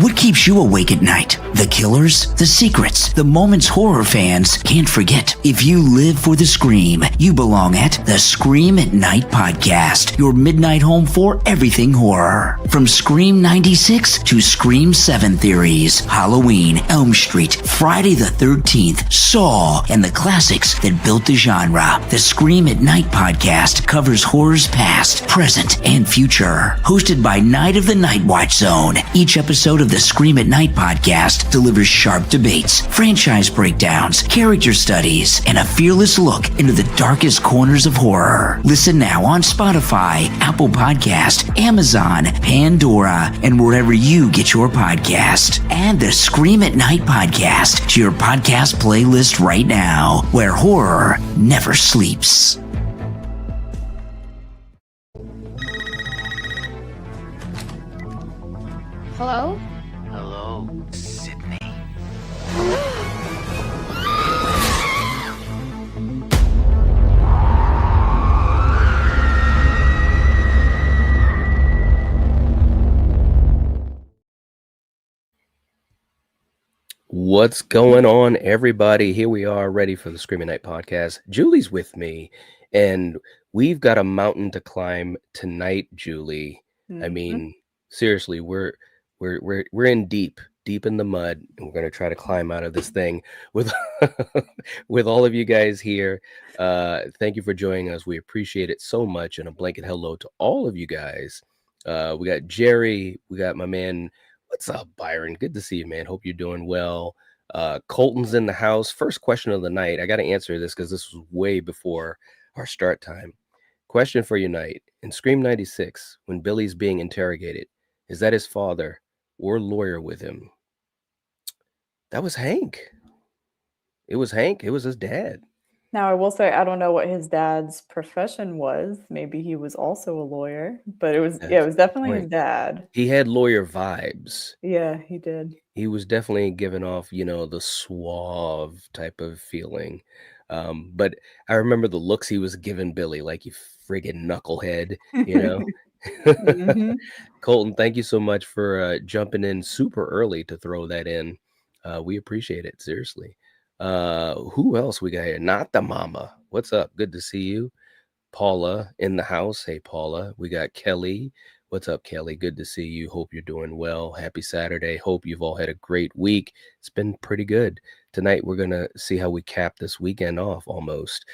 What keeps you awake at night? The killers? The secrets? The moments horror fans can't forget? If you live for the scream, you belong at the Scream at Night podcast, your midnight home for everything horror. From Scream 96 to Scream 7 theories, Halloween, Elm Street, Friday the 13th, Saw, and the classics that built the genre. The Scream at Night podcast covers horror's past, present, and future. Hosted by Night of the Nightwatch Zone, each episode of the Scream at Night podcast delivers sharp debates, franchise breakdowns, character studies, and a fearless look into the darkest corners of horror. Listen now on Spotify, Apple Podcast, Amazon, Pandora, and wherever you get your podcast. Add the Scream at Night podcast to your podcast playlist right now, where horror never sleeps. Hello? Hello, Sydney. What's going on, everybody? Here we are, ready for the Scream at Night podcast. Julie's with me, and we've got a mountain to climb tonight, Julie. I mean, seriously, we're in deep in the mud, and we're gonna try to climb out of this thing with with all of you guys here. Thank you for joining us. We appreciate it so much, and a blanket hello to all of you guys. We got Jerry, we got my man. What's up, Byron? Good to see you, man. Hope you're doing well. Colton's in the house. First question of the night. I got to answer this because this was way before our start time. Question for you, Night. In Scream 96, when Billy's being interrogated, is that his father or lawyer with him? That was Hank. It was Hank. It was his dad. Now, I will say, I don't know what his dad's profession was. Maybe he was also a lawyer, but it was definitely his dad. He had lawyer vibes. Yeah, he did. He was definitely giving off, the suave type of feeling. But I remember the looks he was giving Billy, like, you friggin' knucklehead, Colton, thank you so much for jumping in super early to throw that in. We appreciate it, seriously. Who else we got here? Not the mama. What's up? Good to see you. Paula in the house. Hey, Paula. We got Kelly. What's up, Kelly? Good to see you. Hope you're doing well. Happy Saturday. Hope you've all had a great week. It's been pretty good. Tonight, we're going to see how we cap this weekend off almost.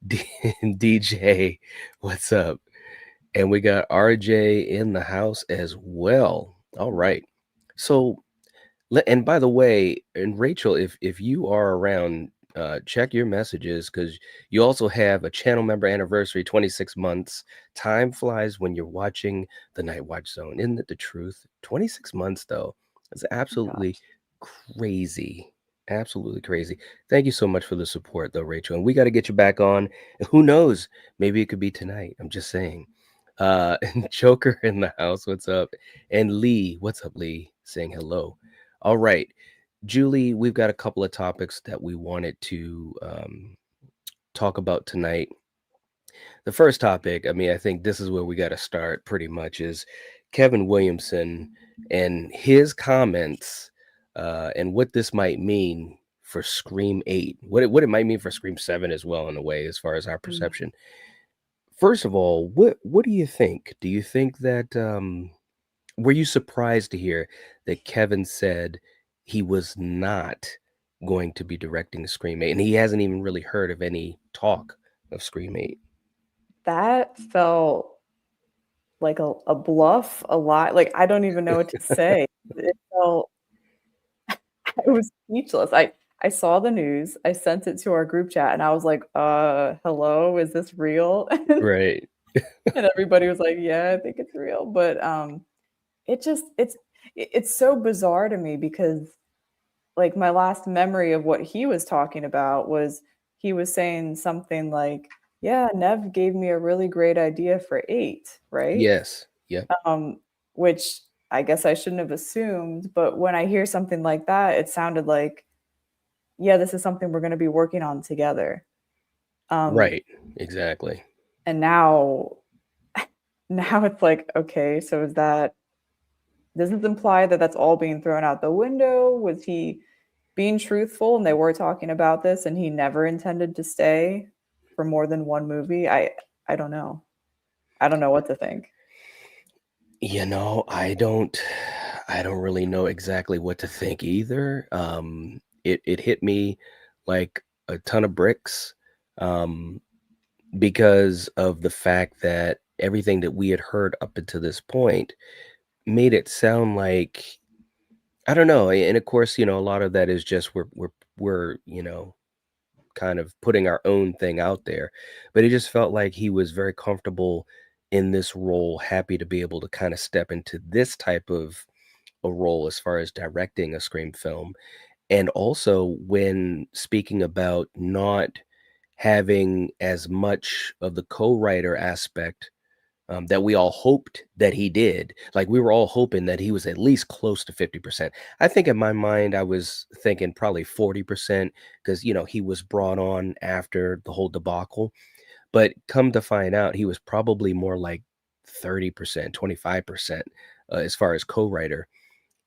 DJ, what's up? And we got RJ in the house as well. All right. So, and by the way, and Rachel, if you are around, check your messages, because you also have a channel member anniversary, 26 months. Time flies when you're watching the Nightwatch Zone. Isn't it the truth? 26 months, though. It's absolutely crazy. Absolutely crazy. Thank you so much for the support, though, Rachel. And we got to get you back on. Who knows? Maybe it could be tonight. I'm just saying. And Joker in the house. What's up? And Lee. What's up, Lee? Saying hello. All right, Julie, we've got a couple of topics that we wanted to talk about tonight. The first topic, I think this is where we got to start pretty much, is Kevin Williamson and his comments and what this might mean for Scream 8, what it might mean for Scream 7 as well, in a way, as far as our perception. First of all, what do you think? Do you think that... were you surprised to hear that Kevin said he was not going to be directing Scream 8, and he hasn't even really heard of any talk of Scream 8? That felt like a bluff, a lie. Like, I don't even know what to say. It felt... I was speechless. I saw the news. I sent it to our group chat, and I was like, hello, is this real? Right. And everybody was like, yeah, I think it's real. But it's so bizarre to me, because like my last memory of what he was talking about was he was saying something like, yeah, Nev gave me a really great idea for 8, right? Yes. Yeah. Which I guess I shouldn't have assumed, but when I hear something like that, it sounded like, yeah, this is something we're going to be working on together. Right. Exactly. And now it's like, okay, so is that does this imply that that's all being thrown out the window? Was he being truthful and they were talking about this and he never intended to stay for more than one movie? I don't know. I don't know what to think. You know, I don't really know exactly what to think either. It hit me like a ton of bricks, because of the fact that everything that we had heard up until this point made it sound like, I don't know. And of course, a lot of that is just we're kind of putting our own thing out there. But it just felt like he was very comfortable in this role, happy to be able to kind of step into this type of a role as far as directing a Scream film. And also when speaking about not having as much of the co-writer aspect, that we all hoped that he did. Like we were all hoping that he was at least close to 50%. I think in my mind, I was thinking probably 40% because, he was brought on after the whole debacle. But come to find out, he was probably more like 30%, 25% as far as co-writer.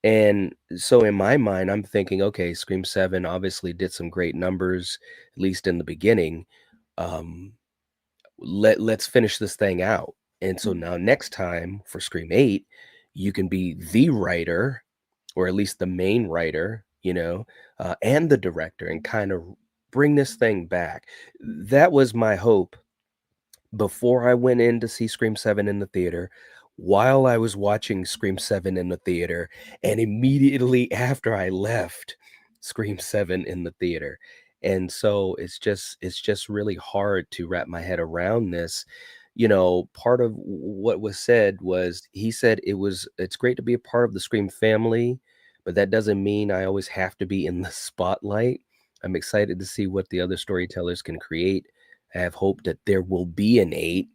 And so in my mind, I'm thinking, okay, Scream 7 obviously did some great numbers, at least in the beginning. Um, let's finish this thing out. And so now next time for Scream 8, you can be the writer, or at least the main writer, and the director, and kind of bring this thing back. That was my hope before I went in to see Scream 7 in the theater, while I was watching Scream 7 in the theater, and immediately after I left Scream 7 in the theater. And so it's just really hard to wrap my head around this. Part of what was said was, he said it's great to be a part of the Scream family, but that doesn't mean I always have to be in the spotlight. I'm excited to see what the other storytellers can create. I have hope that there will be an 8,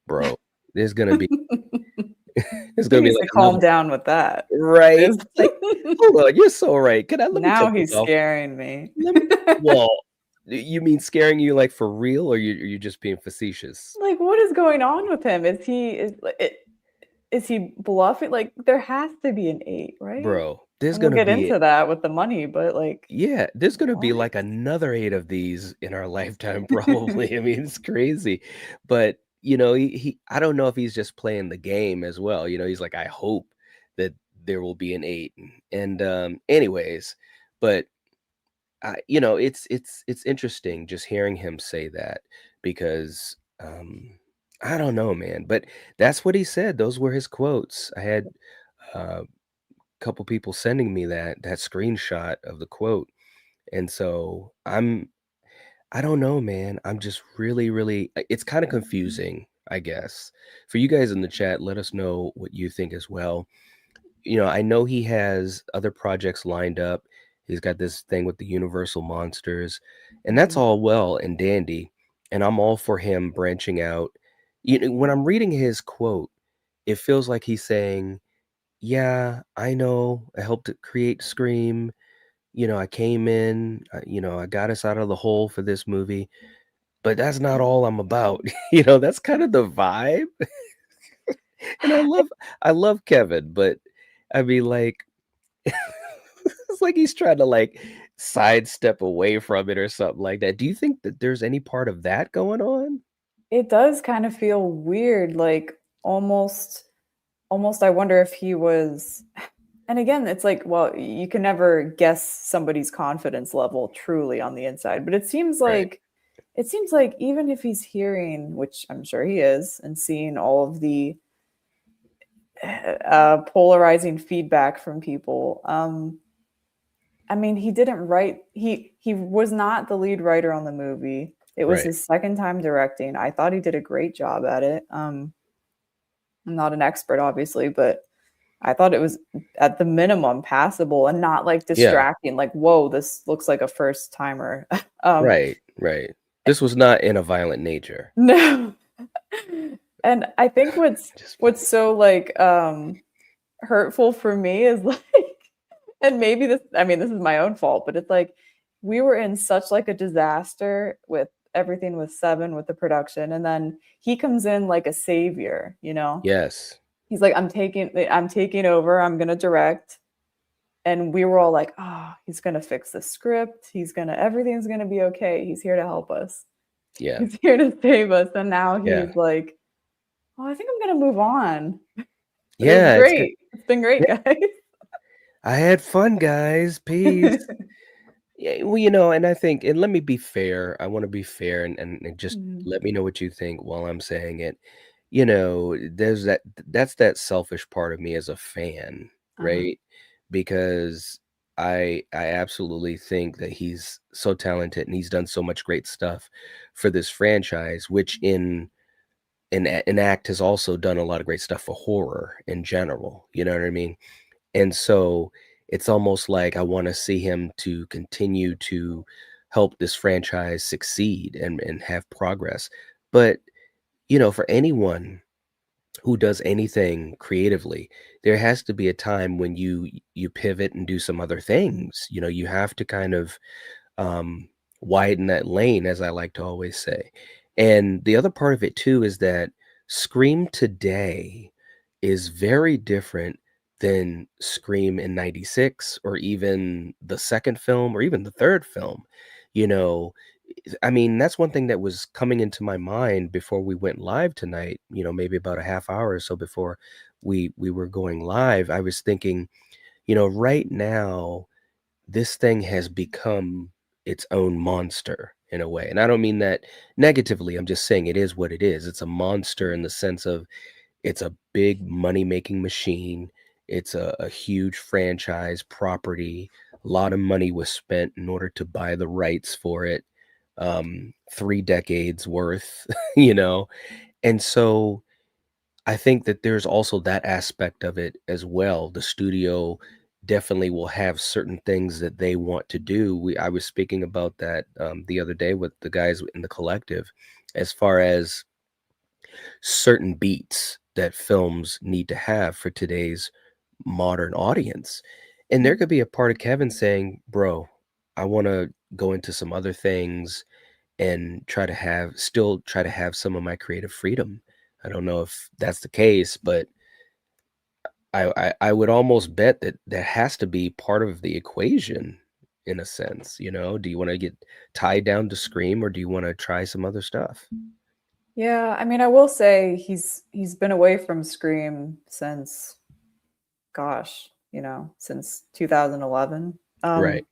bro. There's gonna be it's He gonna be needs like to calm another, down with that. right? Like, hold on, you're so right. Let me Now take this he's off. scaring me. Let me, well, you mean scaring you like for real, or you just being facetious? Like, what is going on with him? Is he bluffing? Like, there has to be an 8, right? Bro, there's And we'll gonna get be into that with the money, but like, yeah, there's gonna be what? like another 8 of these in our lifetime, probably. I mean, it's crazy. But he I don't know if he's just playing the game as well. He's like, I hope that there will be an 8. And anyways, but it's interesting just hearing him say that, because I don't know, man. But that's what he said. Those were his quotes. I had a couple people sending me that screenshot of the quote. And so I don't know, man. I'm just really, really, it's kind of confusing, I guess. For you guys in the chat, let us know what you think as well. I know he has other projects lined up. He's got this thing with the Universal Monsters, and that's Mhm. all well and dandy. And I'm all for him branching out. When I'm reading his quote, it feels like he's saying, yeah, I know I helped to create Scream. I came in, I got us out of the hole for this movie, but that's not all I'm about. That's kind of the vibe. And I love Kevin, but I mean, like, it's like he's trying to like sidestep away from it or something like that. Do you think that there's any part of that going on? It does kind of feel weird, like almost I wonder if he was, and again, it's like, well, you can never guess somebody's confidence level truly on the inside, but Right. it seems like even if he's hearing, which I'm sure he is, and seeing all of the polarizing feedback from people, I mean, he didn't write. He was not the lead writer on the movie. It was Right. his second time directing. I thought he did a great job at it. I'm not an expert, obviously, but I thought it was at the minimum passable and not like Yeah. distracting. Like, whoa, this looks like a first timer. Right. Right. This was not in a violent nature. No. And I think Just funny. what's so like hurtful for me is like, and maybe this, I mean, this is my own fault, but it's like we were in such like a disaster with everything with Seven with the production, and then he comes in like a savior, you know? Yes. he's like, I'm taking over, I'm gonna direct. And we were all like, oh, he's gonna fix the script, everything's gonna be okay. He's here to help us. Yeah. He's here to save us. And now Yeah. he's like, oh, I think I'm gonna move on. But it was Yeah. great. It's been great, Yeah. guys. I had fun, guys. Peace. Yeah, well, and I think, and let me be fair. I want to be fair and just Mhm. let me know what you think while I'm saying it. There's that's that selfish part of me as a fan, Uh-huh. right? Because I absolutely think that he's so talented and he's done so much great stuff for this franchise, which in act has also done a lot of great stuff for horror in general. You know what I mean? And so it's almost like I want to see him to continue to help this franchise succeed and have progress. But, for anyone who does anything creatively, there has to be a time when you pivot and do some other things. You have to kind of um, widen that lane, as I like to always say. And the other part of it too is that Scream today is very different than Scream in 96 or even the second film or even the third film. You know, I mean, that's one thing that was coming into my mind before we went live tonight, maybe about a half hour or so before we were going live. I was thinking, right now this thing has become its own monster in a way. And I don't mean that negatively. I'm just saying it is what it is. It's a monster in the sense of it's a big money making machine. It's a huge franchise property. A lot of money was spent in order to buy the rights for it. 3 decades worth, you know? And so I think that there's also that aspect of it as well. The studio definitely will have certain things that they want to do. I was speaking about that the other day with the guys in the collective, as far as certain beats that films need to have for today's modern audience. And there could be a part of Kevin saying, "Bro, I want to go into some other things and try to have some of my creative freedom." I don't know if that's the case, but I would almost bet that that has to be part of the equation in a sense. Do you want to get tied down to Scream or do you want to try some other stuff? Yeah, I mean, I will say he's been away from Scream since, gosh, since 2011. Right.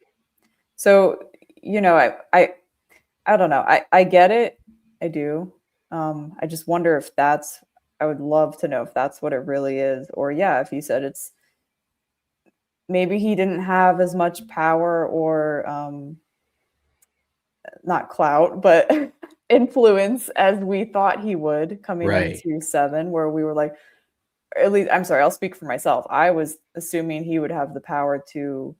So, I don't know. I get it. I do. I just wonder if I would love to know if that's what it really is. Or yeah, if you said it's maybe he didn't have as much power or not clout, but influence as we thought he would coming Right. into 7, where we were like, or at least I'm sorry, I'll speak for myself. I was assuming he would have the power to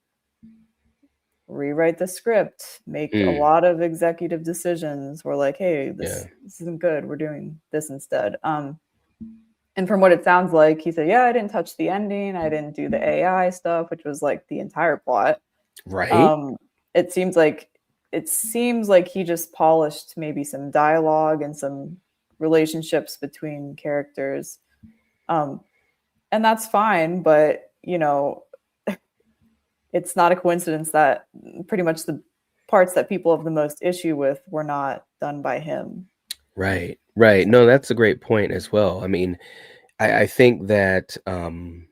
rewrite the script, make a Mm, lot of executive decisions. We're like, hey, yeah. this isn't good. We're doing this instead. And from what it sounds like, he said, yeah, I didn't touch the ending. I didn't do the AI stuff, which was like the entire plot. Right. Um, it seems like he just polished maybe some dialogue and some relationships between characters. Um, and that's fine, but it's not a coincidence that pretty much the parts that people have the most issue with were not done by him. Right. Right. No, that's a great point as well. I mean, I think that the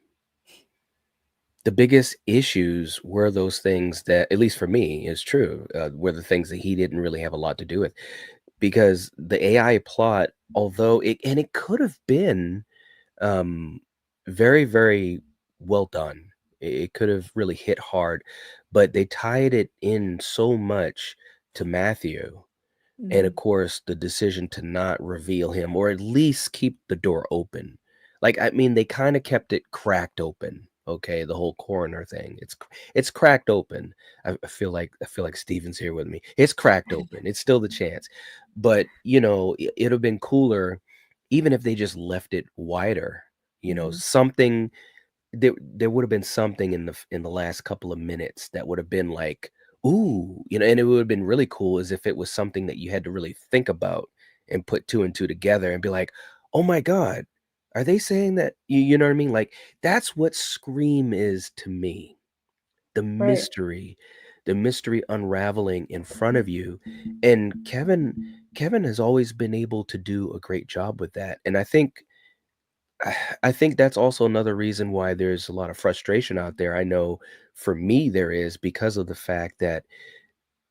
biggest issues were those things that, at least for me, is true, were the things that he didn't really have a lot to do with. Because the AI plot, although it could have been um, very, very well done. It could have really hit hard, but they tied it in so much to Matthew. And of Mhm. course, the decision to not reveal him or at least keep the door open. Like, I mean, they kind of kept it cracked open. Okay, the whole coroner thing. It's cracked open. I feel like Steven's here with me. It's cracked open. It's still the chance. But it'd have been cooler even if they just left it wider. Mhm. Something there would have been something in the last couple of minutes that would have been like, ooh, and it would have been really cool as if it was something that you had to really think about and put two and two together and be like, oh my God, Are they saying that you know what I mean? Like that's what Scream is to me. The Right. mystery unraveling in front of you. And Kevin has always been able to do a great job with that. And I think that's also another reason why there's a lot of frustration out there. I know for me there is because of the fact that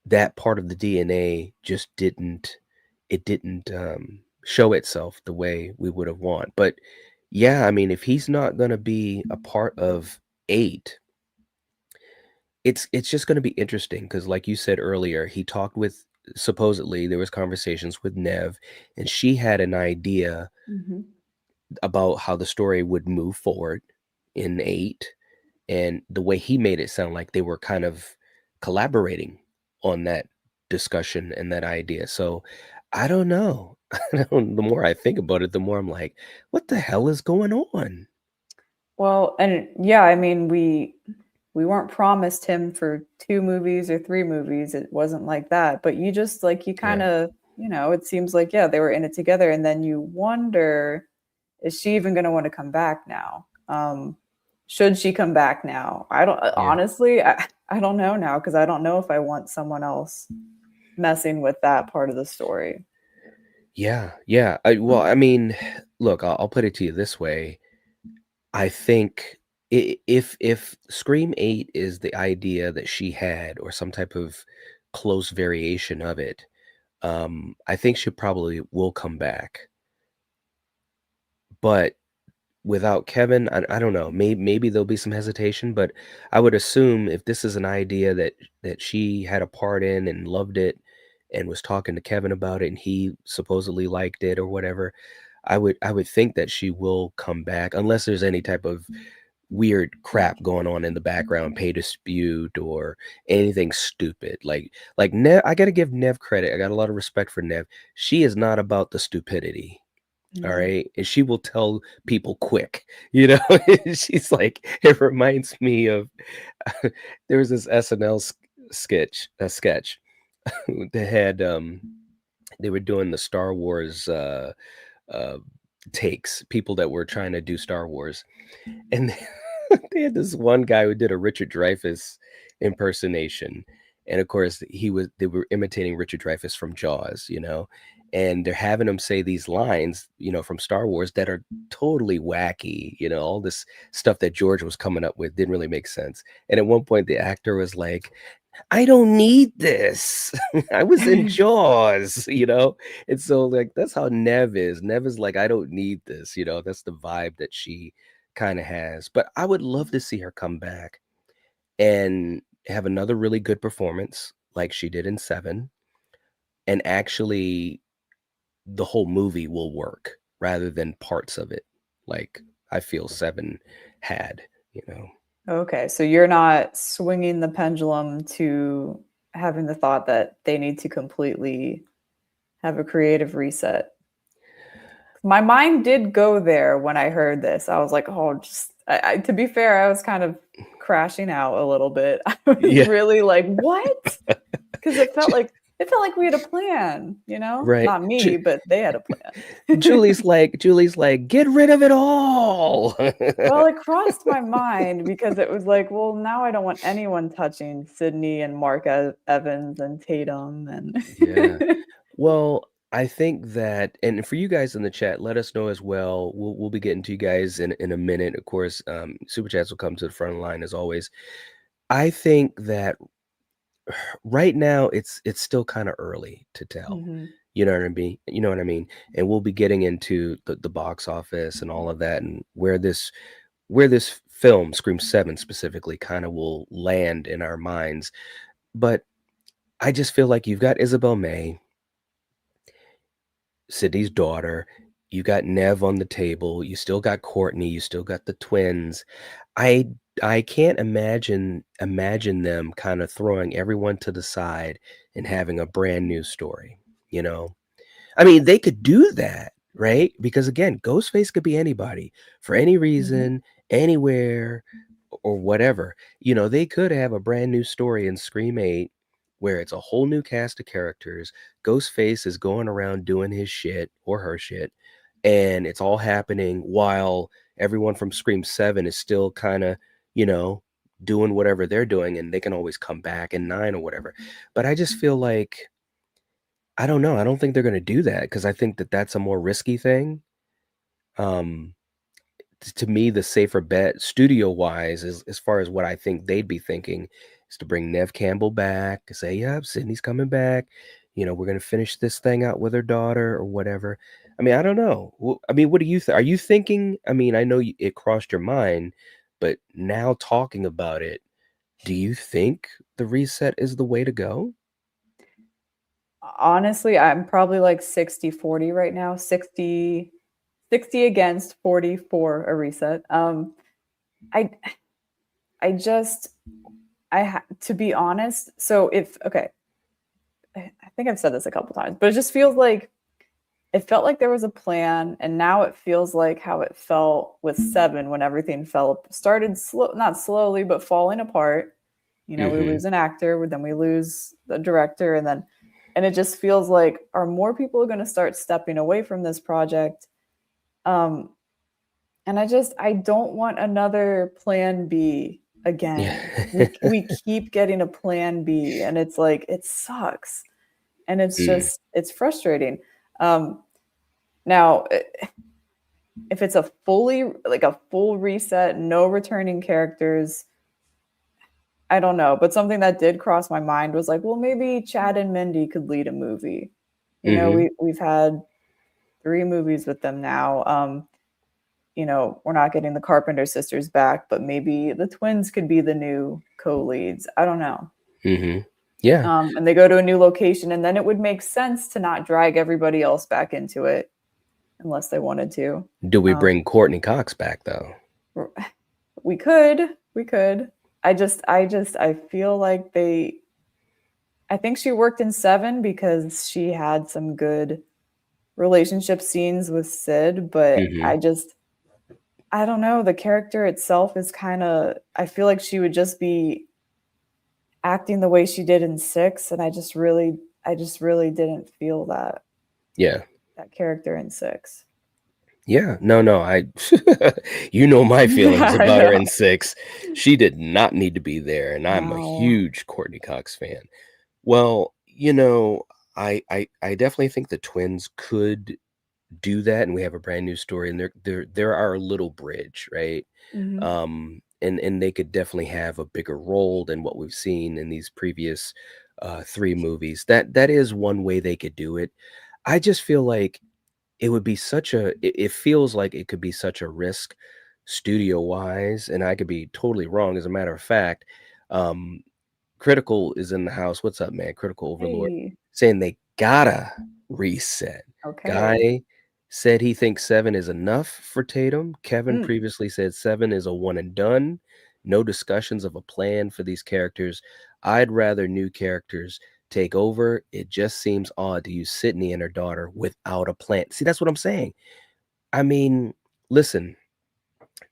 that part of the DNA just didn't show itself the way we would have want. But yeah, I mean, if he's not going to be a part of 8, it's just going to be interesting because, like you said earlier, he talked with supposedly there was conversations with Nev, and she had an idea Mhm. about how the story would move forward in 8, and the way he made it sound like they were kind of collaborating on that discussion and that idea. So I don't know. The more I think about it, the more I'm like, what the hell is going on? Well, and yeah, I mean, we weren't promised him for 2 movies or 3 movies. It wasn't like that. But you just like you kind Yeah. of, it seems like yeah, they were in it together, and then you wonder, is she even going to want to come back now? Should she come back now? I don't Yeah. honestly, I don't know now because I don't know if I want someone else messing with that part of the story. Yeah. Yeah. Well, I mean, look, I'll put it to you this way. I think if Scream 8 is the idea that she had or some type of close variation of it, I think she probably will come back. But without Kevin, I don't know. Maybe there'll be some hesitation, but I would assume if this is an idea that she had a part in and loved it and was talking to Kevin about it and he supposedly liked it or whatever, I would think that she will come back unless there's any type of weird crap going on in the background, pay dispute or anything stupid. Like Nev, I got to give Nev credit. I got a lot of respect for Nev. She is not about the stupidity. All Mhm. right. And she will tell people quick, you know. She's like, it reminds me of there was this SNL sketch that had they were doing the Star Wars uh takes, people that were trying to do Star Wars. And they had this one guy who did a Richard Dreyfuss impersonation. And of course, they were imitating Richard Dreyfuss from Jaws, you know, and they're having him say these lines, you know, from Star Wars that are totally wacky, you know, all this stuff that George was coming up with didn't really make sense. And at one point, the actor was like, I don't need this. I was in Jaws, you know? And so, like, that's how Nev is. Nev is like, I don't need this, you know? That's the vibe that she kind of has. But I would love to see her come back and have another really good performance like she did in 7. And actually, the whole movie will work rather than parts of it, like I feel 7 had, you know? Okay, so you're not swinging the pendulum to having the thought that they need to completely have a creative reset. My mind did go there when I heard this. I was like, oh, just to be fair, I was kind of crashing out a little bit. I was Yeah. really like, what? Because it felt like we had a plan, you know? Right. Not me, but they had a plan. Julie's like, get rid of it all. Well, it crossed my mind because it was like, well, now I don't want anyone touching Sydney and Mark Evans and Tatum Yeah. and Well, I think that, and for you guys in the chat, let us know as well. We'll be getting to you guys in a minute. Of course, super chats will come to the front line as always. I think that right now it's still kind of early to tell. Mhm. You know what I mean? You know what I mean? And we'll be getting into the box office and all of that and where this film, Scream 7 specifically, kind of will land in our minds. But I just feel like you've got Isabel May, Sydney's daughter, you got Nev on the table, you still got Courtney, you still got the twins. I I can't imagine them kind of throwing everyone to the side and having a brand new story, you know? I mean, they could do that, right? Because again, Ghostface could be anybody for any Mhm. reason, anywhere, or whatever. You know, they could have a brand new story in Scream 8 where it's a whole new cast of characters. Ghostface is going around doing his shit or her shit, and it's all happening while everyone from Scream 7 is still kind of, you know, doing whatever they're doing, and they can always come back in 9 or whatever. But I just feel like, I don't know, I don't think they're going to do that, because I think that that's a more risky thing. Um, to me, the safer bet, studio wise, is as far as what I think they'd be thinking, is to bring Nev Campbell back, say, "Yep, Sydney's coming back. You know, we're gonna finish this thing out with her daughter or whatever." I mean, I don't know. I mean, what do you think? Are you thinking? I mean, I know it crossed your mind, but now talking about it, do you think the reset is the way to go? Honestly, I'm probably like 60-40 right now. 60 against, 40 for a reset. I I just to be honest, so if okay, I think I've said this a couple times, but it just feels like it felt like there was a plan, and now it feels like how it felt with 7 when everything started slow, not slowly, but falling apart. You know, we Mm-hmm. lose an actor, then we lose the director, and it just feels like, are more people going to start stepping away from this project? And I don't want another plan B again. Yeah. We keep getting a plan B, and it's like, it sucks. And it's frustrating. Now, if it's a full reset, no returning characters, I don't know. But something that did cross my mind was like, well, maybe Chad and Mindy could lead a movie. You know, Mm-hmm. we've had 3 movies with them now. You know, we're not getting the Carpenter sisters back, but maybe the twins could be the new co-leads. I don't know. Mm-hmm. Yeah. And they go to a new location, and then it would make sense to not drag everybody else back into it unless they wanted to. Do we bring Courtney Cox back though? We could. I feel like I think she worked in 7 because she had some good relationship scenes with Sid, but Mm-hmm. I don't know. The character itself is I feel like she would just be acting the way she did in 6, and I just really didn't feel that Yeah. character in 6. Yeah, no, you know my feelings I about her know. in 6. She did not need to be there, and I'm a No. huge Courtney Cox fan. Well, you know, I definitely think the twins could do that, and we have a brand new story, and they're our little bridge, right? Mhm. And they could definitely have a bigger role than what we've seen in these previous 3 movies. That is one way they could do it. I just feel like it would be it feels like it could be such a risk studio wise, and I could be totally wrong. As a matter of fact, um, Critical is in the house. What's up, man? Critical Overlord Hey. saying they gotta reset. Okay. Guy said he thinks 7 is enough for Tatum. Kevin Mm. previously said 7 is a one and done. No discussions of a plan for these characters. I'd rather new characters take over. It just seems odd to use Sydney and her daughter without a plan. See, that's what I'm saying. I mean, listen,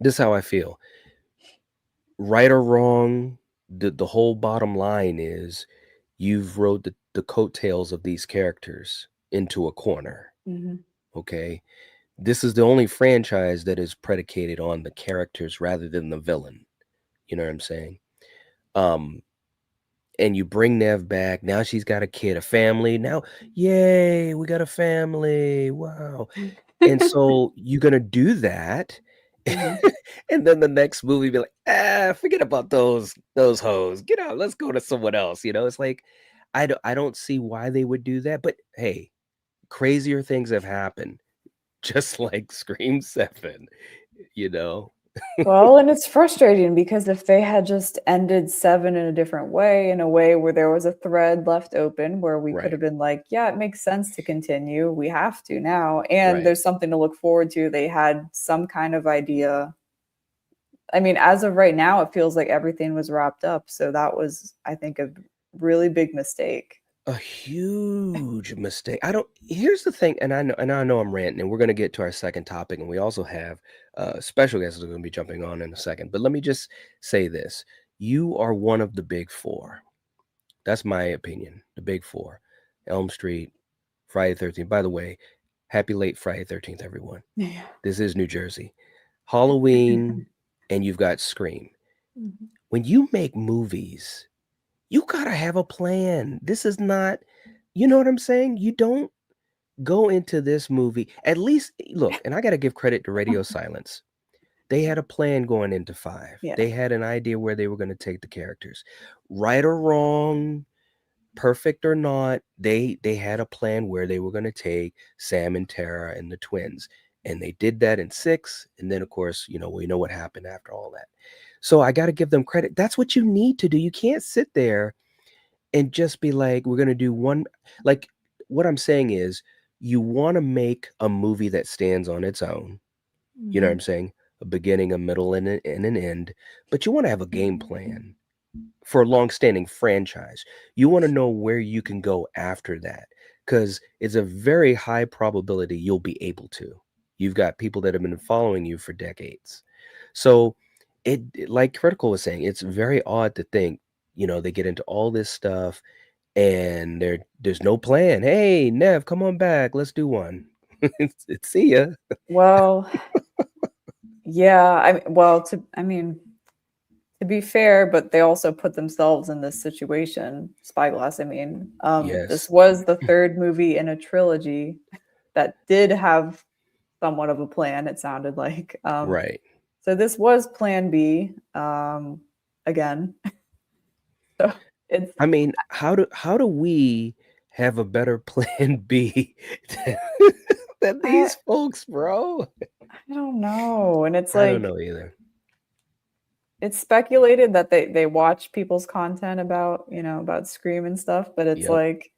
this is how I feel. Right or wrong, the whole bottom line is you've rode the coattails of these characters into a corner. Mhm. Okay. This is the only franchise that is predicated on the characters rather than the villain. You know what I'm saying? Um, and you bring Nev back. Now she's got a kid, a family. Now, yay, we got a family. Wow. And so you're gonna do that. Mhm. And then the next movie be like, forget about those hoes. Get out, let's go to someone else. You know, it's like I don't see why they would do that. But hey, crazier things have happened, just like Scream 7, you know? Well, and it's frustrating because if they had just ended 7 in a different way, in a way where there was a thread left open where we could Right, have been like, yeah, it makes sense to continue. We have to now. And right. there's something to look forward to. They had some kind of idea. I mean, as of right now, it feels like everything was wrapped up. So that was, I think, a really big mistake. A huge mistake. I don't Here's the thing, and I know I'm ranting, and we're gonna get to our second topic, and we also have special guests that are gonna be jumping on in a second. But let me just say this. You are one of the big four. That's my opinion. The big four. Elm Street, Friday the 13th. By the way, Happy late Friday 13th, everyone. Yeah. This is New Jersey. Halloween, and you've got Scream. Mhm. When you make movies, you gotta have a plan. This is not, you know what I'm saying? You don't go into this movie, at least, look, and I gotta give credit to Radio Silence. They had a plan going into 5. Yeah. They had an idea where they were gonna take the characters. Right or wrong, perfect or not, they had a plan where they were gonna take Sam and Tara and the twins. And they did that in 6, and then, of course, we know what happened after all that. So I gotta give them credit. That's what you need to do. You can't sit there and just be like, "We're gonna do one," like, what I'm saying is, you wanna make a movie that stands on its own. You know what I'm Mhm. saying? A beginning, a middle, and an end, but you wanna have a game plan for a long-standing franchise. You wanna know where you can go after that, because it's a very high probability you'll be able to. You've got people that have been following you for decades. So, like Critical was saying, it's very odd to think, they get into all this stuff and there's no plan. "Hey, Nev, come on back. Let's do one." See ya. Well, yeah, to be fair, but they also put themselves in this situation. Spyglass, this Yes. was the 3rd movie in a trilogy that did have somewhat of a plan, it sounded like. Right. So this was plan B, again. So it's I mean, how do we have a better plan B than than I these folks, bro? I don't know, and it's I don't like know either. it's speculated that they watch people's content about Scream and stuff, but it's Yep. like,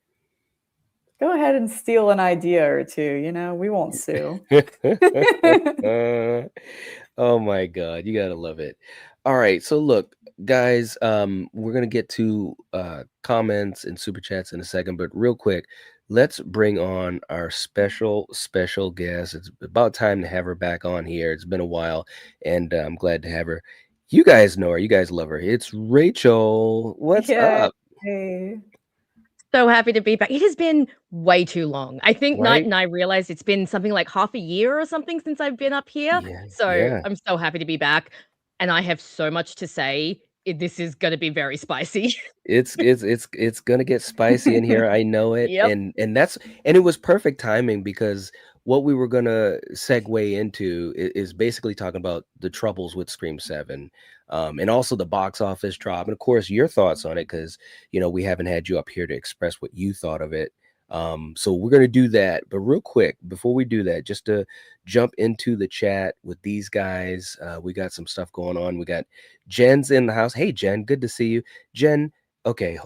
go ahead and steal an idea or two, we won't sue. Oh my god, you gotta love it. All right, so look, guys, we're gonna get to comments and super chats in a second, but real quick, let's bring on our special guest. It's about time to have her back on here. It's been a while, and I'm glad to have her. You guys know her, you guys love her. It's Rachel. What's up? Yay. So happy to be back. It has been way too long. I think Knight Right? and I realized it's been something like half a year or something since I've been up here. Yeah, So yeah. I'm so happy to be back. And I have so much to say. This is going to be very spicy. It's gonna get spicy in here. I know it, Yep. and it was perfect timing because what we were gonna segue into is basically talking about the troubles with Scream 7, and also the box office drop, and of course your thoughts on it, because we haven't had you up here to express what you thought of it. So we're gonna do that, but real quick before we do that, just to jump into the chat with these guys, we got some stuff going on. We got Jen's in the house. Hey Jen, good to see you. Jen, okay.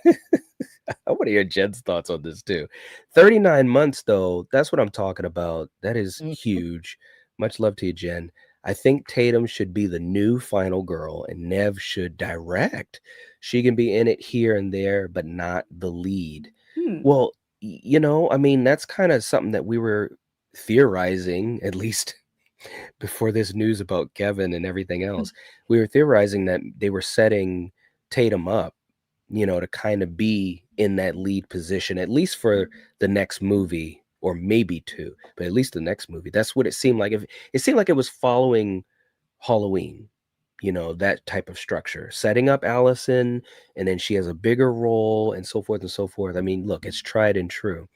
I want to hear Jen's thoughts on this too. 39 months though, that's what I'm talking about. That is Mhm. huge. Much love to you, Jen. I think Tatum should be the new final girl and Nev should direct. She can be in it here and there, but not the lead. Hmm. Well, that's kind of something that we were theorizing, at least before this news about Kevin and everything else. We were theorizing that they were setting Tatum up, to kind of be in that lead position, at least for the next movie, or maybe 2, but at least the next movie. That's what it seemed like. If it seemed like it was following Halloween, that type of structure, setting up Allison, and then she has a bigger role, and so forth and so forth. I mean, look, it's tried and true.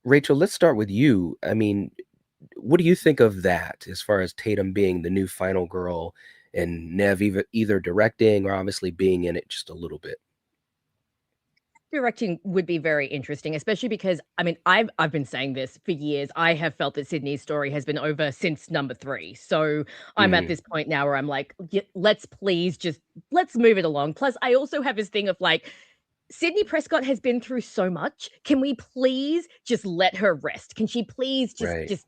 Rachel, let's start with you. I mean, what do you think of that as far as Tatum being the new final girl and Nev either directing or obviously being in it just a little bit? Directing would be very interesting, especially because I've been saying this for years. I have felt that Sydney's story has been over since number 3. So I'm at Mhm. this point now where I'm like, let's please just let's move it along. Plus, I also have this thing of like, Sydney Prescott has been through so much. Can we please just let her rest? Can she please just Right. just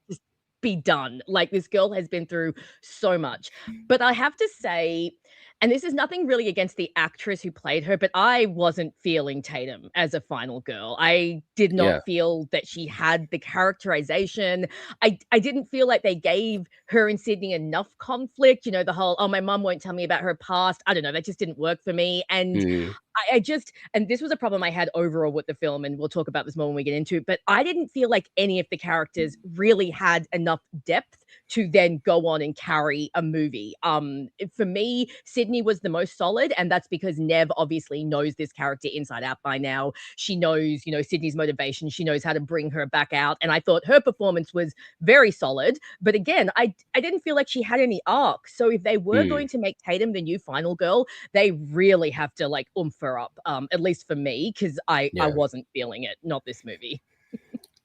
be done? Like, this girl has been through so much. But I have to say, And this is nothing really against the actress who played her, but I wasn't feeling Tatum as a final girl. I did Yeah. not feel that she had the characterization. I didn't feel like they gave her and Sydney enough conflict. You know, the whole, oh, my mum won't tell me about her past. I don't know. That just didn't work for me. And Mm, I just, and this was a problem I had overall with the film, and we'll talk about this more when we get into it, but I didn't feel like any of the characters really had enough depth to then go on and carry a movie. For me, Sydney was the most solid, and that's because Nev obviously knows this character inside out by now. She knows, you know, Sydney's motivation. She knows how to bring her back out, and I thought her performance was very solid. But again, I didn't feel like she had any arc. So if they were mm, going to make Tatum the new final girl, they really have to like oomph her up. At least for me, because I yeah. wasn't feeling it. Not this movie.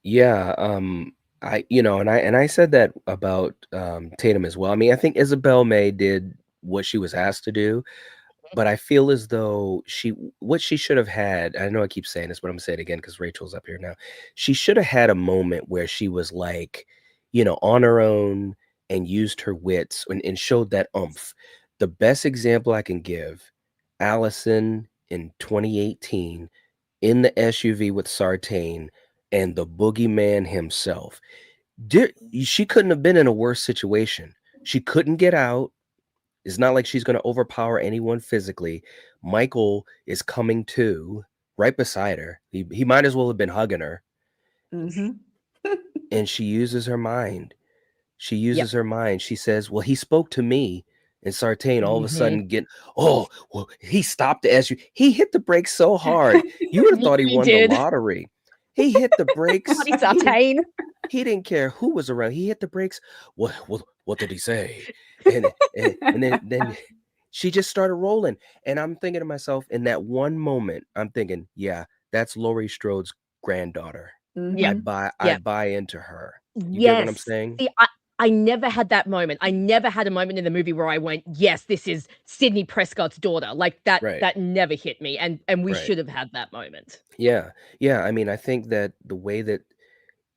Yeah, I said that about Tatum as well. I mean, I think Isabel May did what she was asked to do, but I feel as though what she should have had, I know I keep saying this, but I'm gonna say it again because Rachel's up here now. She should have had a moment where she was like, on her own and used her wits and showed that oomph. The best example I can give, Allison in 2018 in the SUV with Sartain and the boogeyman himself. She couldn't have been in a worse situation. She couldn't get out. It's not like she's going to overpower anyone physically. Michael is coming to right beside her. He might as well have been hugging her. Mm-hmm. And she uses her mind. She Yep. uses her mind. She says, well, he spoke to me. And Sartain all of a Mhm. sudden he stopped the SUV. He hit the brakes so hard. You would have thought he He won did. the lottery. He hit the brakes. Bloody Sartain. He didn't care who was around. He hit the brakes. What did he say? And then she just started rolling. And I'm thinking to myself, in that one moment, I'm thinking, yeah, that's Laurie Strode's granddaughter. Yeah. Mhm. I buy into her. You get what I'm Yes. saying? See, I never had that moment. I never had a moment in the movie where I went, yes, this is Sydney Prescott's daughter. Like that, Right. that never hit me. And we Right. should have had that moment. Yeah. Yeah. I mean, I think that the way that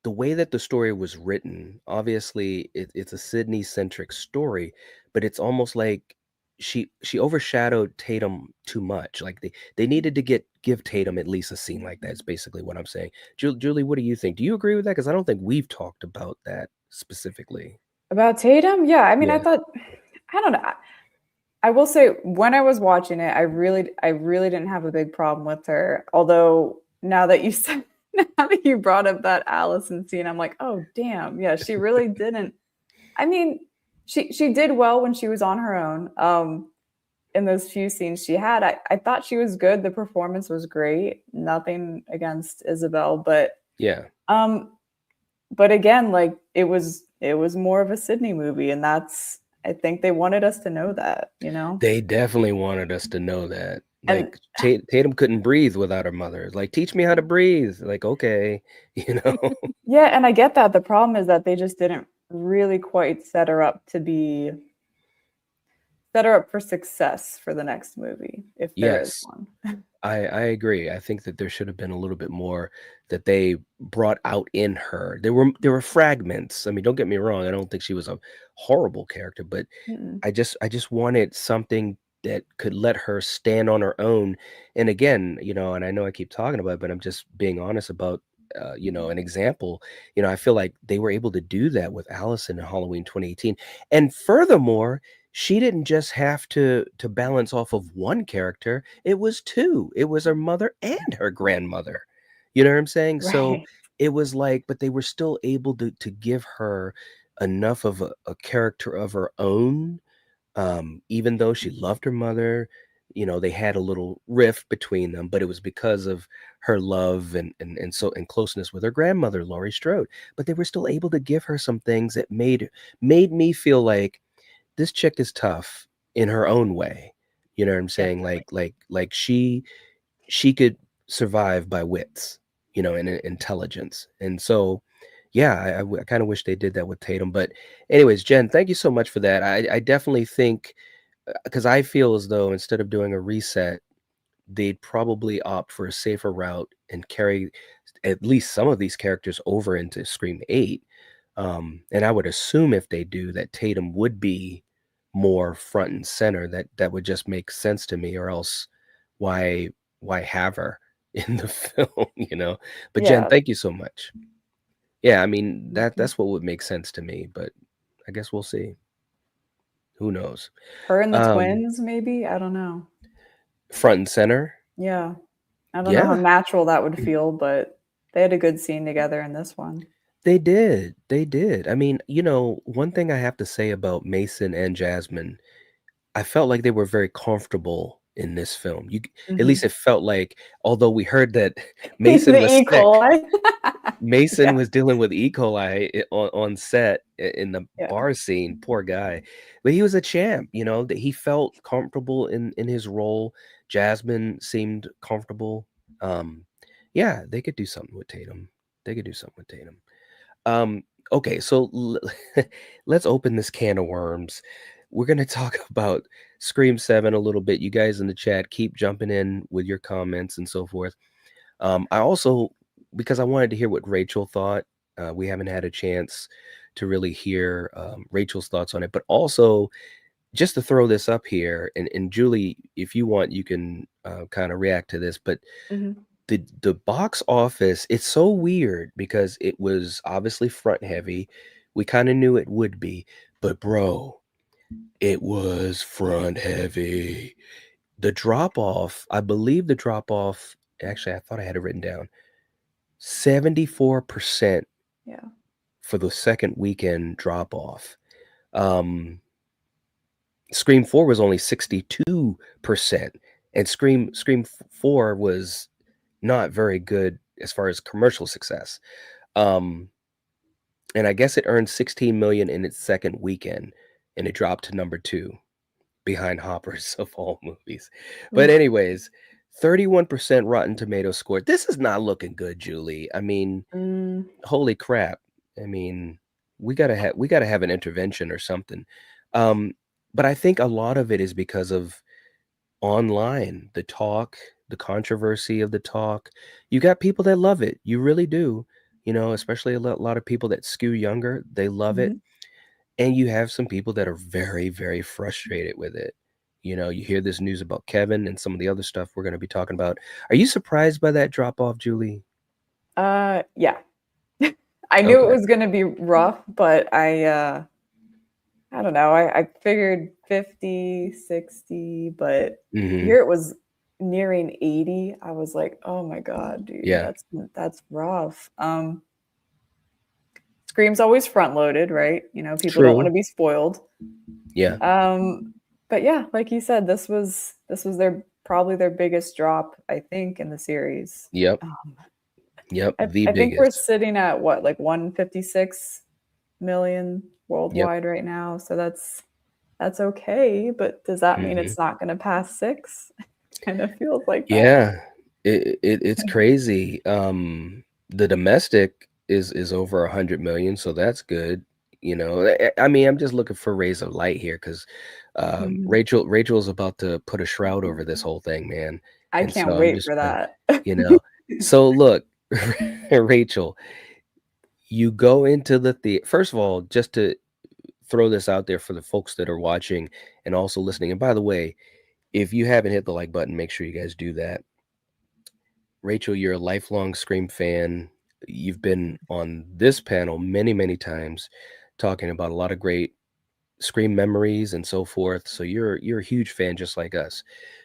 the story was written, obviously it's a Sydney centric story, but it's almost like she overshadowed Tatum too much. Like they needed to give Tatum at least a scene like that. Is basically what I'm saying. Julie, what do you think? Do you agree with that? Because I don't think we've talked about that specifically. About Tatum? Yeah, I mean, I Yeah. thought, I don't know. I will say when I was watching it, I really didn't have a big problem with her. Although now that you said, now that you brought up that Allison scene, I'm like, oh damn, yeah, she really didn't. I mean, she did well when she was on her own. In those few scenes she had, I thought she was good. The performance was great. Nothing against Isabel, but Yeah. but again, like it was more of a Sydney movie, and that's, I think they wanted us to know that, you know. They definitely wanted us to know that. And Like Tatum couldn't breathe without her mother. It's like, teach me how to breathe. Like, okay, yeah, and I get that. The problem is that they just didn't really quite set her up for success for the next movie, if there is Yes. one. I agree. I think that there should have been a little bit more that they brought out in her. There were fragments. I mean, don't get me wrong. I don't think she was a horrible character, but Mm-mm. I just wanted something that could let her stand on her own. And again, and I know I keep talking about it, but I'm just being honest about an example. I feel like they were able to do that with Allison in Halloween 2018. And furthermore, she didn't just have to balance off of one character. It was two. It was her mother and her grandmother. You know what I'm saying? So Right. it was like, but they were still able to give her enough of a character of her own. Even though she loved her mother, they had a little rift between them, but it was because of her love and closeness with her grandmother, Laurie Strode. But they were still able to give her some things that made me feel like this chick is tough in her own way. You know what I'm saying? Definitely. Like she could survive by wits, and intelligence. And so, yeah, I kind of wish they did that with Tatum. But anyways, Jen, thank you so much for that. I definitely think, because I feel as though instead of doing a reset, they'd probably opt for a safer route and carry at least some of these characters over into Scream 8. And I would assume if they do that, Tatum would be more front and center. That would just make sense to me, or else why have her in the film, you know? But Jen, Yeah. thank you so much. Yeah, I mean Mhm. that's what would make sense to me, but I guess we'll see. Who knows? Her and the Um, twins, maybe? I don't know. front and center. Yeah. I don't know how Yeah, natural that would feel, but they had a good scene together in this one. they did. They did. I mean, you know, one thing I have to say about Mason and Jasmine, I felt like they were very comfortable in this film. At least Mhm. it felt like, although we heard that The Mason was E. sick. coli. Mason Yeah, was dealing with E. coli on set in the yeah. bar scene. Poor guy, but he was a champ. You know that he felt comfortable in his role. Jasmine seemed comfortable. Um, yeah, they could do something with Tatum. They could do something with Tatum. Um, okay, so let's open this can of worms. We're gonna talk about Scream 7 a little bit. You guys in the chat keep jumping in with your comments and so forth. I also, because I wanted to hear what Rachel thought, we haven't had a chance to really hear Rachel's thoughts on it, but also just to throw this up here, and Julie, if you want, you can kind of react to this, but Mhm. the box office, it's so weird because it was obviously front heavy. We kind of knew it would be, but bro, it was front heavy. The drop off, I believe the drop off, actually, I thought I had it written down. 74% Yeah. for the second weekend drop off. Scream 4 was only 62%, and Scream 4 was not very good as far as commercial success. Um, and I guess it earned 16 million in its second weekend, and it dropped to number 2 behind Hoppers of all movies. But Oof. anyways, 31% Rotten Tomato score. This is not looking good, Julie. I mean, Mm, holy crap. I mean, we gotta have an intervention or something. Um, but I think a lot of it is because of online, the talk, the controversy of the talk. You got people that love it. You really do. You know, especially a lot of people that skew younger, they love it. mhm. And you have some people that are very, very frustrated with it. You know, you hear this news about Kevin and some of the other stuff we're going to be talking about. Are you surprised by that drop off, Julie? Yeah. I knew it Okay. was gonna be rough, but I don't know. I figured 50, 60, but Hmm. here it was nearing 80. I was like, oh my God, dude, Yeah. that's rough. Scream's always front loaded, right? You know, people don't want to True. be spoiled. Yeah. But yeah, like you said, this was their probably their biggest drop, I think, in the series. Yep. Um, Yep. I, The I think we're biggest. sitting at what, like 156 million Yep. worldwide right now. So that's okay, but does that mean Hmm. it's not going to pass 6? Kind of feels like that. Yeah. It's crazy. The domestic is over 100 million, so that's good. You know, I mean, I'm just looking for rays of light here because Mhm. Rachel's about to put a shroud over this whole thing, man. I And can't so I'm wait just for trying, that. you know. So look, Rachel, you go into the theater. First of all, just to throw this out there for the folks that are watching and also listening. And by the way, if you haven't hit the like button, make sure you guys do that. Rachel, you're a lifelong Scream fan. You've been on this panel many, many times talking about a lot of great Scream memories and so forth. So you're a huge fan just like us.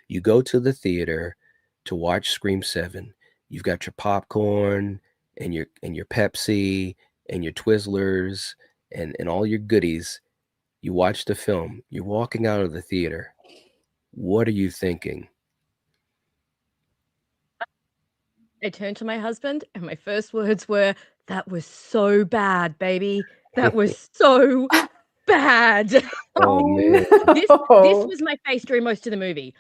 You go to the theater to watch Scream 7. You've got your popcorn and your Pepsi and your Twizzlers and all your goodies. You watch the film. You're walking out of the theater. What are you thinking? I turned to my husband, and my first words were, "That was so bad, baby. That was so bad." Oh Oh man. This no. was my face during most of the movie.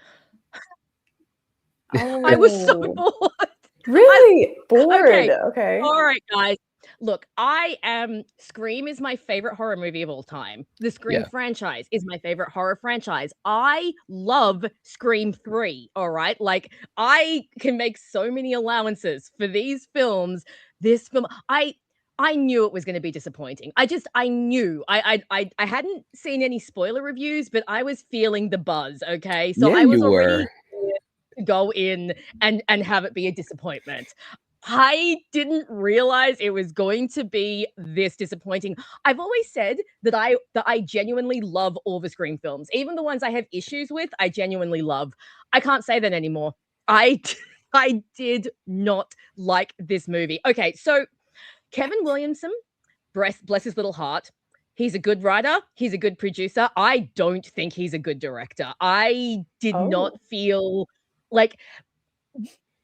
I was so Oh, bored. I really? Bored. Okay. Okay. All right, guys. Look, I am Scream is my favorite horror movie of all time. The Scream Yeah. franchise is my favorite horror franchise. I love Scream 3, all right? Like I can make so many allowances for these films. This film, I knew it was going to be disappointing. I knew. I hadn't seen any spoiler reviews, but I was feeling the buzz. Okay, so Yeah, I was you already were. prepared to go in and have it be a disappointment. I didn't realize it was going to be this disappointing. I've always said that I genuinely love all the Scream films, even the ones I have issues with. I genuinely love. I can't say that anymore. I I did not like this movie. Okay, so Kevin Williamson, bless his little heart. He's a good writer. He's a good producer. I don't think he's a good director. I did not Oh. feel like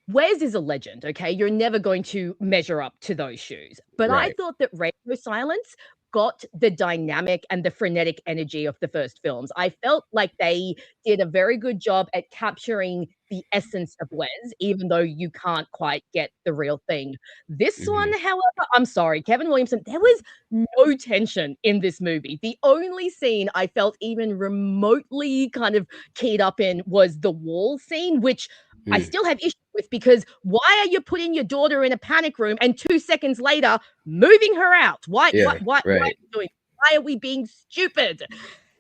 Wes is a legend, okay? You're never going to measure up to those shoes. But I Right. thought that Radio Silence got the dynamic and the frenetic energy of the first films. I felt like they did a very good job at capturing the essence of Wes, even though you can't quite get the real thing. This one, however, I'm sorry, Kevin Williamson, there was no tension in this movie. The only scene I felt even remotely kind of keyed up in was the wall scene, which I Mm. still have issues with, because why are you putting your daughter in a panic room and 2 seconds later moving her out? Why Yeah, why are right. you doing? Why are we being stupid?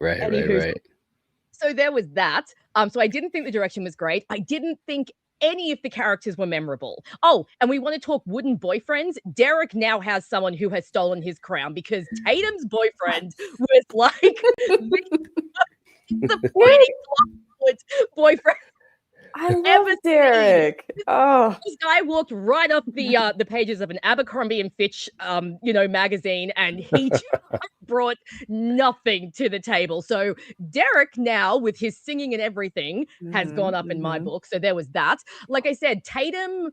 Right, Anywho, right. so there was that. So I didn't think the direction was great. I didn't think any of the characters were memorable. Oh, and we want to talk wooden boyfriends. Derek now has someone who has stolen his crown, because Tatum's boyfriend was like the disappointing boyfriend I love ever seen. Derek. Oh, This guy walked right off the pages of an Abercrombie and Fitch, magazine, and he just brought nothing to the table. So Derek now, with his singing and everything, has gone up in my book. So there was that. Like I said, Tatum.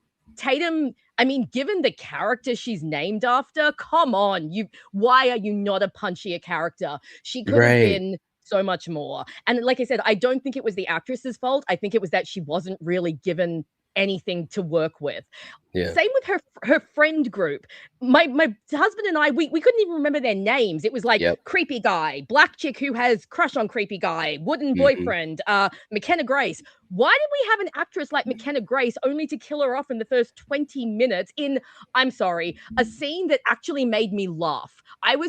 I mean, given the character she's named after, come on, why are you not a punchier character? She could have Right. been so much more. And like I said, I don't think it was the actress's fault. I think it was that she wasn't really given anything to work with. Yeah. Same with her friend group. My husband and I, we couldn't even remember their names. It was like Yep. creepy guy, black chick who has crush on creepy guy, wooden boyfriend, McKenna Grace. Why did we have an actress like McKenna Grace only to kill her off in the first 20 minutes in, I'm sorry, a scene that actually made me laugh? I'm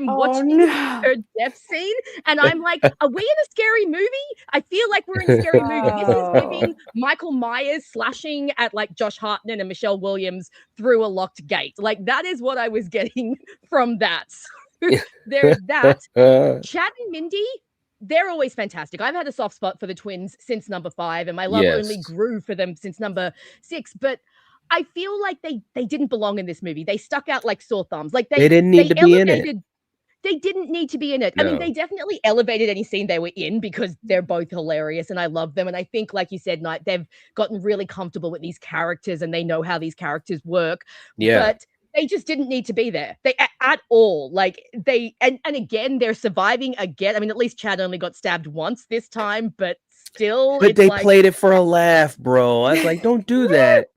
watching her death scene and I'm like, are we in a scary movie? I feel like we're in a scary movie. This is giving Michael Myers slashing at like Josh Hartnett and Michelle Williams through a locked gate. Like, that is what I was getting from that. So there's that. Chad and Mindy, they're always fantastic. I've had a soft spot for the twins since number 5, and my love only Yes. grew for them since number 6. But I feel like they didn't belong in this movie. They stuck out like sore thumbs. Like They didn't need to be in it. elevated. They didn't need to be in it. I mean, No. they definitely elevated any scene they were in, because they're both hilarious and I love them. And I think, like you said, Knight, they've gotten really comfortable with these characters and they know how these characters work. Yeah. But they just didn't need to be there. They at all. Like, and again, they're surviving again. I mean, at least Chad only got stabbed once this time, but still, But it's they like, played it for a laugh, bro. I was like, don't do that.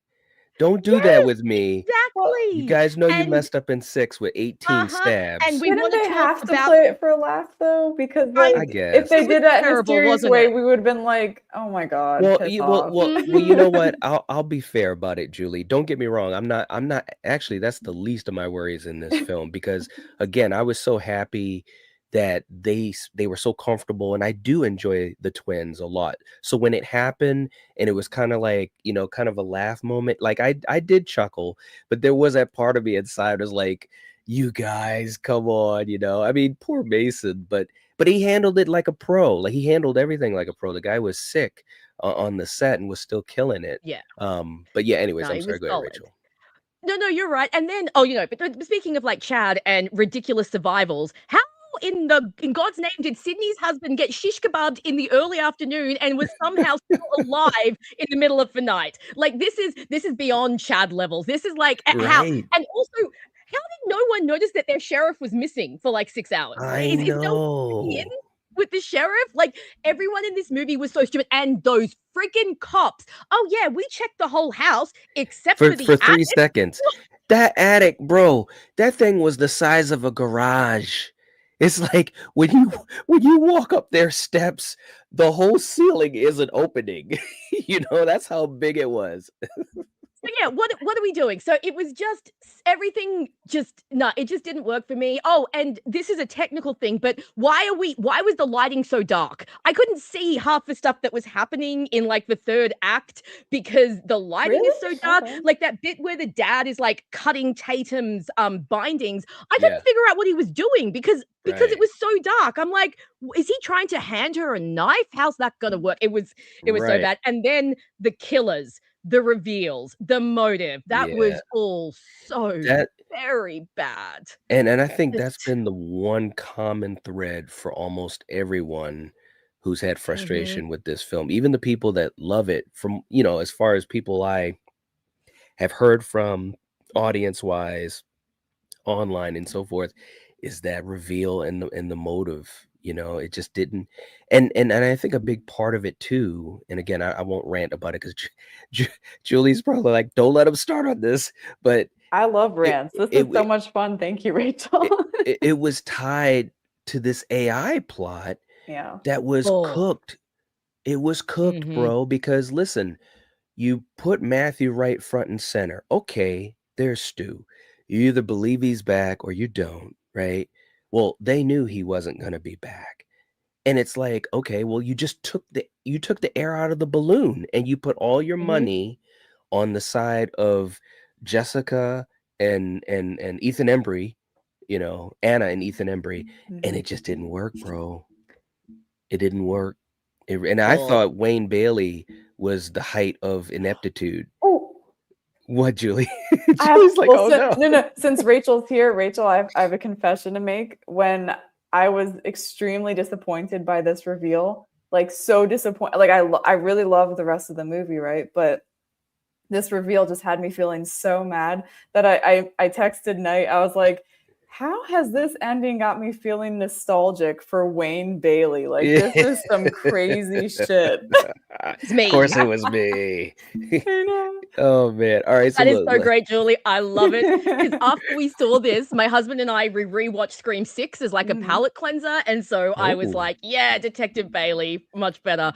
Don't do that with me. exactly. You guys know you And- messed up in 6 with 18 stabs. And we didn't want to they talk have to about play it for a laugh though? Because like, I guess. if they It was did that in a terrible, serious wasn't way, it? we would have been like, "Oh my god!" Well, piss well, off. well, you know what? I'll be fair about it, Julie. Don't get me wrong. I'm not actually, that's the least of my worries in this film, because again, I was so happy that they were so comfortable, and I do enjoy the twins a lot. So when it happened and it was kind of like, kind of a laugh moment, like I did chuckle, but there was that part of me inside was like, you guys, come on, I mean, poor Mason, but he handled it like a pro. Like, he handled everything like a pro. The guy was sick on the set and was still killing it. Yeah. But yeah, anyways, No, I'm he sorry, was go ahead, solid. Rachel. No, you're right. And then, but speaking of like Chad and ridiculous survivals, how in God's name did Sydney's husband get shish kebabbed in the early afternoon and was somehow still alive in the middle of the night? Like, this is beyond Chad levels. This is like how, Right. and also, how did no one notice that their sheriff was missing for like 6 hours? I Is there know. in with the sheriff? Like, everyone in this movie was so stupid, and those freaking cops. Oh yeah, we checked the whole house except for the For 3 attic. seconds. That attic, bro, that thing was the size of a garage. It's like when you walk up their steps, the whole ceiling is an opening. That's how big it was. So yeah, what are we doing? So it was just everything just no, it just didn't work for me. Oh, and this is a technical thing, but why was the lighting so dark? I couldn't see half the stuff that was happening in like the third act because the lighting is so Really? dark. Okay. Like that bit where the dad is like cutting Tatum's bindings. I Yeah. couldn't figure out what he was doing because Right. it was so dark. I'm like, is he trying to hand her a knife? How's that gonna work? It was so Right. bad. And then the killers, the reveals, the motive, that Yeah. was all so That very bad. and I think that's Just been the one common thread for almost everyone who's had Mhm. frustration with this film. Even the people that love it from, you know, as far as people I have heard from audience-wise, online and so forth, is that reveal and the motive, you know, it just didn't and I think a big part of it too, and again, I won't rant about it 'cause Julie's probably like, "Don't let him start on this," but I love it rants. This it is so much fun. Thank you, Rachel. it was tied to this AI plot Yeah. that was oh, cooked. It was cooked, mhm. bro, because listen, you put Matthew right front and center. Okay, there's Stu. You either believe he's back or you don't, right? Well, they knew he wasn't going to be back. And it's like, okay, well, you took the air out of the balloon and you put all your Mhm. money on the side of Jessica and Ethan Embry, you know, Anna and Ethan Embry, and Mhm. it just didn't work, bro. It didn't work. And I Oh, thought Wayne Bailey was the height of ineptitude. Oh, What, Julie? I have Julie's like, well, "Oh, no." no. Since Rachel's here, Rachel, I have a confession to make. When I was extremely disappointed by this reveal, like so disappointed. Like I really loved the rest of the movie, right? But this reveal just had me feeling so mad that I texted Knight. I was like, how has this ending got me feeling nostalgic for Wayne Bailey? Like Yeah. this is some crazy shit. it's Of course me. it was me. I know. Oh, man. Alright, so That is look, so great, Julie. I love it. Because after we saw this, my husband and I rewatched Scream 6 as like a Mhm. palate cleanser. And so I was Oh, like, yeah, Detective Bailey, much better.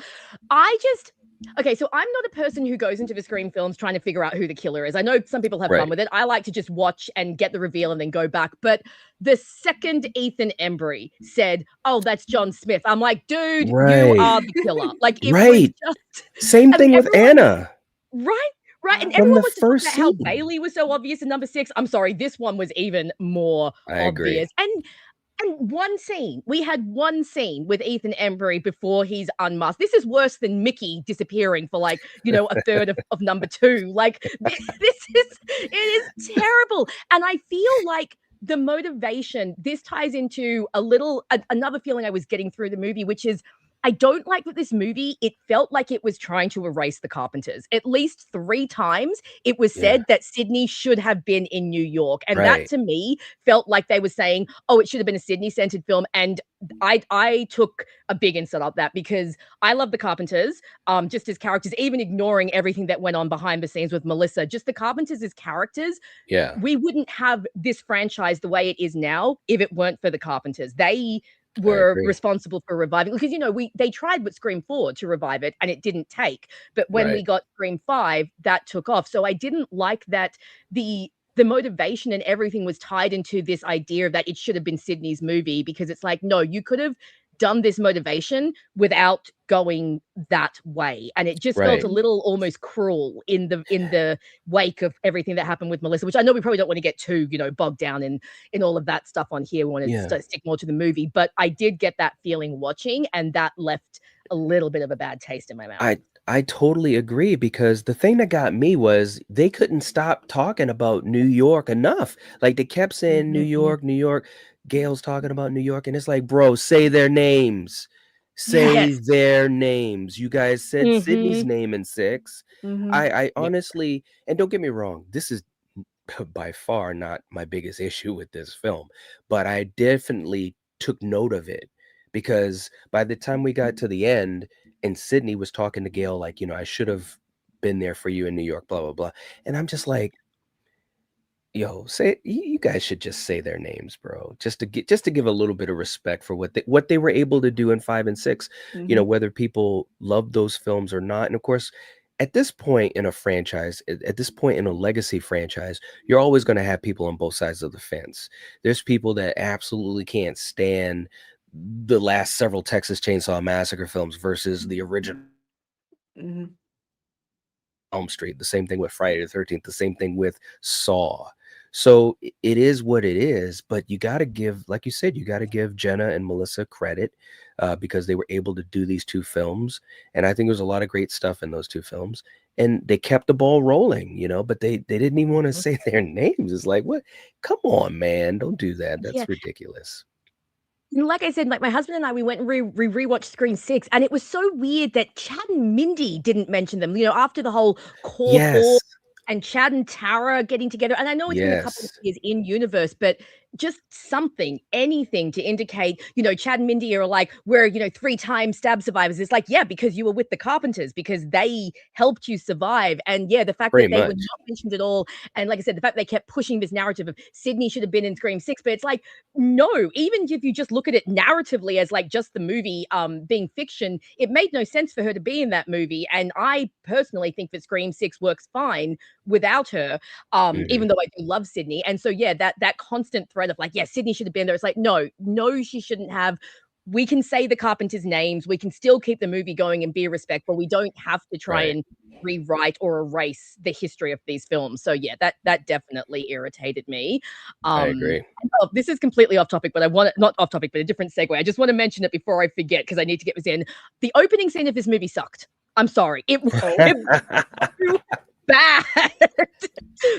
I just okay, so I'm not a person who goes into the Scream films trying to figure out who the killer is. I know some people have fun right. with it. I like to just watch and get the reveal and then go back. But the second Ethan Embry said, "Oh, that's John Smith," I'm like, dude, you Right. are the killer. Like it was Right. just Same and thing with everyone Anna right, right, and from everyone the wants to talk first about how scene. Bailey was so obvious in number 6. I'm sorry, this one was even more I agree. obvious, and one scene, we had one scene with Ethan Embry before he's unmasked. This is worse than Mickey disappearing for like, a third of number 2. Like it is terrible. And I feel like the motivation, this ties into another feeling I was getting through the movie, which is I don't like that this movie, it felt like it was trying to erase the Carpenters. At least 3 times it was Yeah. said that Sydney should have been in New York. And that Right. to me felt like they were saying, oh, it should have been a Sydney-centered film. And I took a big insight of that because I love the Carpenters, just as characters, even ignoring everything that went on behind the scenes with Melissa. Just the Carpenters as characters, Yeah. we wouldn't have this franchise the way it is now if it weren't for the Carpenters. They I were agree. responsible for reviving because they tried with Scream 4 to revive it and it didn't take. But when we Right. got Scream 5, that took off. So I didn't like that the motivation and everything was tied into this idea that it should have been Sydney's movie because it's like, no, you could have done this motivation without going that way. And it just felt Right. a little almost cruel in the wake of everything that happened with Melissa, which I know we probably don't want to get too, bogged down in all of that stuff on here. We want to Yeah. stick more to the movie, but I did get that feeling watching, and that left a little bit of a bad taste in my mouth. I totally agree because the thing that got me was they couldn't stop talking about New York enough. Like they kept saying New Mhm. York, New York. Gail's talking about New York, and it's like, bro, say their names. Say Yes. their names. You guys said Sydney's Mhm. name in 6. Mhm. I Yep. honestly, and don't get me wrong, this is by far not my biggest issue with this film, but I definitely took note of it because by the time we got to the end and Sydney was talking to Gail, like, I should have been there for you in New York, blah, blah, blah. And I'm just like, yo, you guys should just say their names, bro. Just to give a little bit of respect for what they were able to do in 5 and 6, Mhm. whether people love those films or not. And of course, at this point in a franchise, at this point in a legacy franchise, you're always going to have people on both sides of the fence. There's people that absolutely can't stand the last several Texas Chainsaw Massacre films versus the original Mhm. Elm Street. The same thing with Friday the 13th. The same thing with Saw. So it is what it is, but you got to give, like you said, you got to give Jenna and Melissa credit because they were able to do these two films. And I think there's a lot of great stuff in those two films. And they kept the ball rolling, but they didn't even want to say their names. It's like, what? Come on, man. Don't do that. Yeah. That's ridiculous. Like I said, like my husband and I, we went and rewatched Scream 6, and it was so weird that Chad and Mindy didn't mention them. After the whole core four Yes. and Chad and Tara getting together. And I know it's been a couple of Yes. years in universe, but just something, anything to indicate, Chad and Mindy are like, we're, 3-time stab survivors. It's like, yeah, because you were with the Carpenters, because they helped you survive. And yeah, the fact Pretty that they were much. not mentioned at all. And like I said, the fact they kept pushing this narrative of Sydney should have been in Scream 6, but it's like, no, even if you just look at it narratively as like just the movie being fiction, it made no sense for her to be in that movie. And I personally think that Scream 6 works fine without her, even though I do love Sydney. And so yeah, that constant thread of like, yeah, Sydney should have been there. It's like, no, she shouldn't have. We can say the Carpenters' names, we can still keep the movie going and be respectful. We don't have to try and rewrite or erase the history of these films. So yeah, that definitely irritated me. I agree. This is completely off topic, but I want it, not off topic, but a different segue. I just want to mention it before I forget because I need to get this in. The opening scene of this movie sucked. I'm sorry. It was too bad.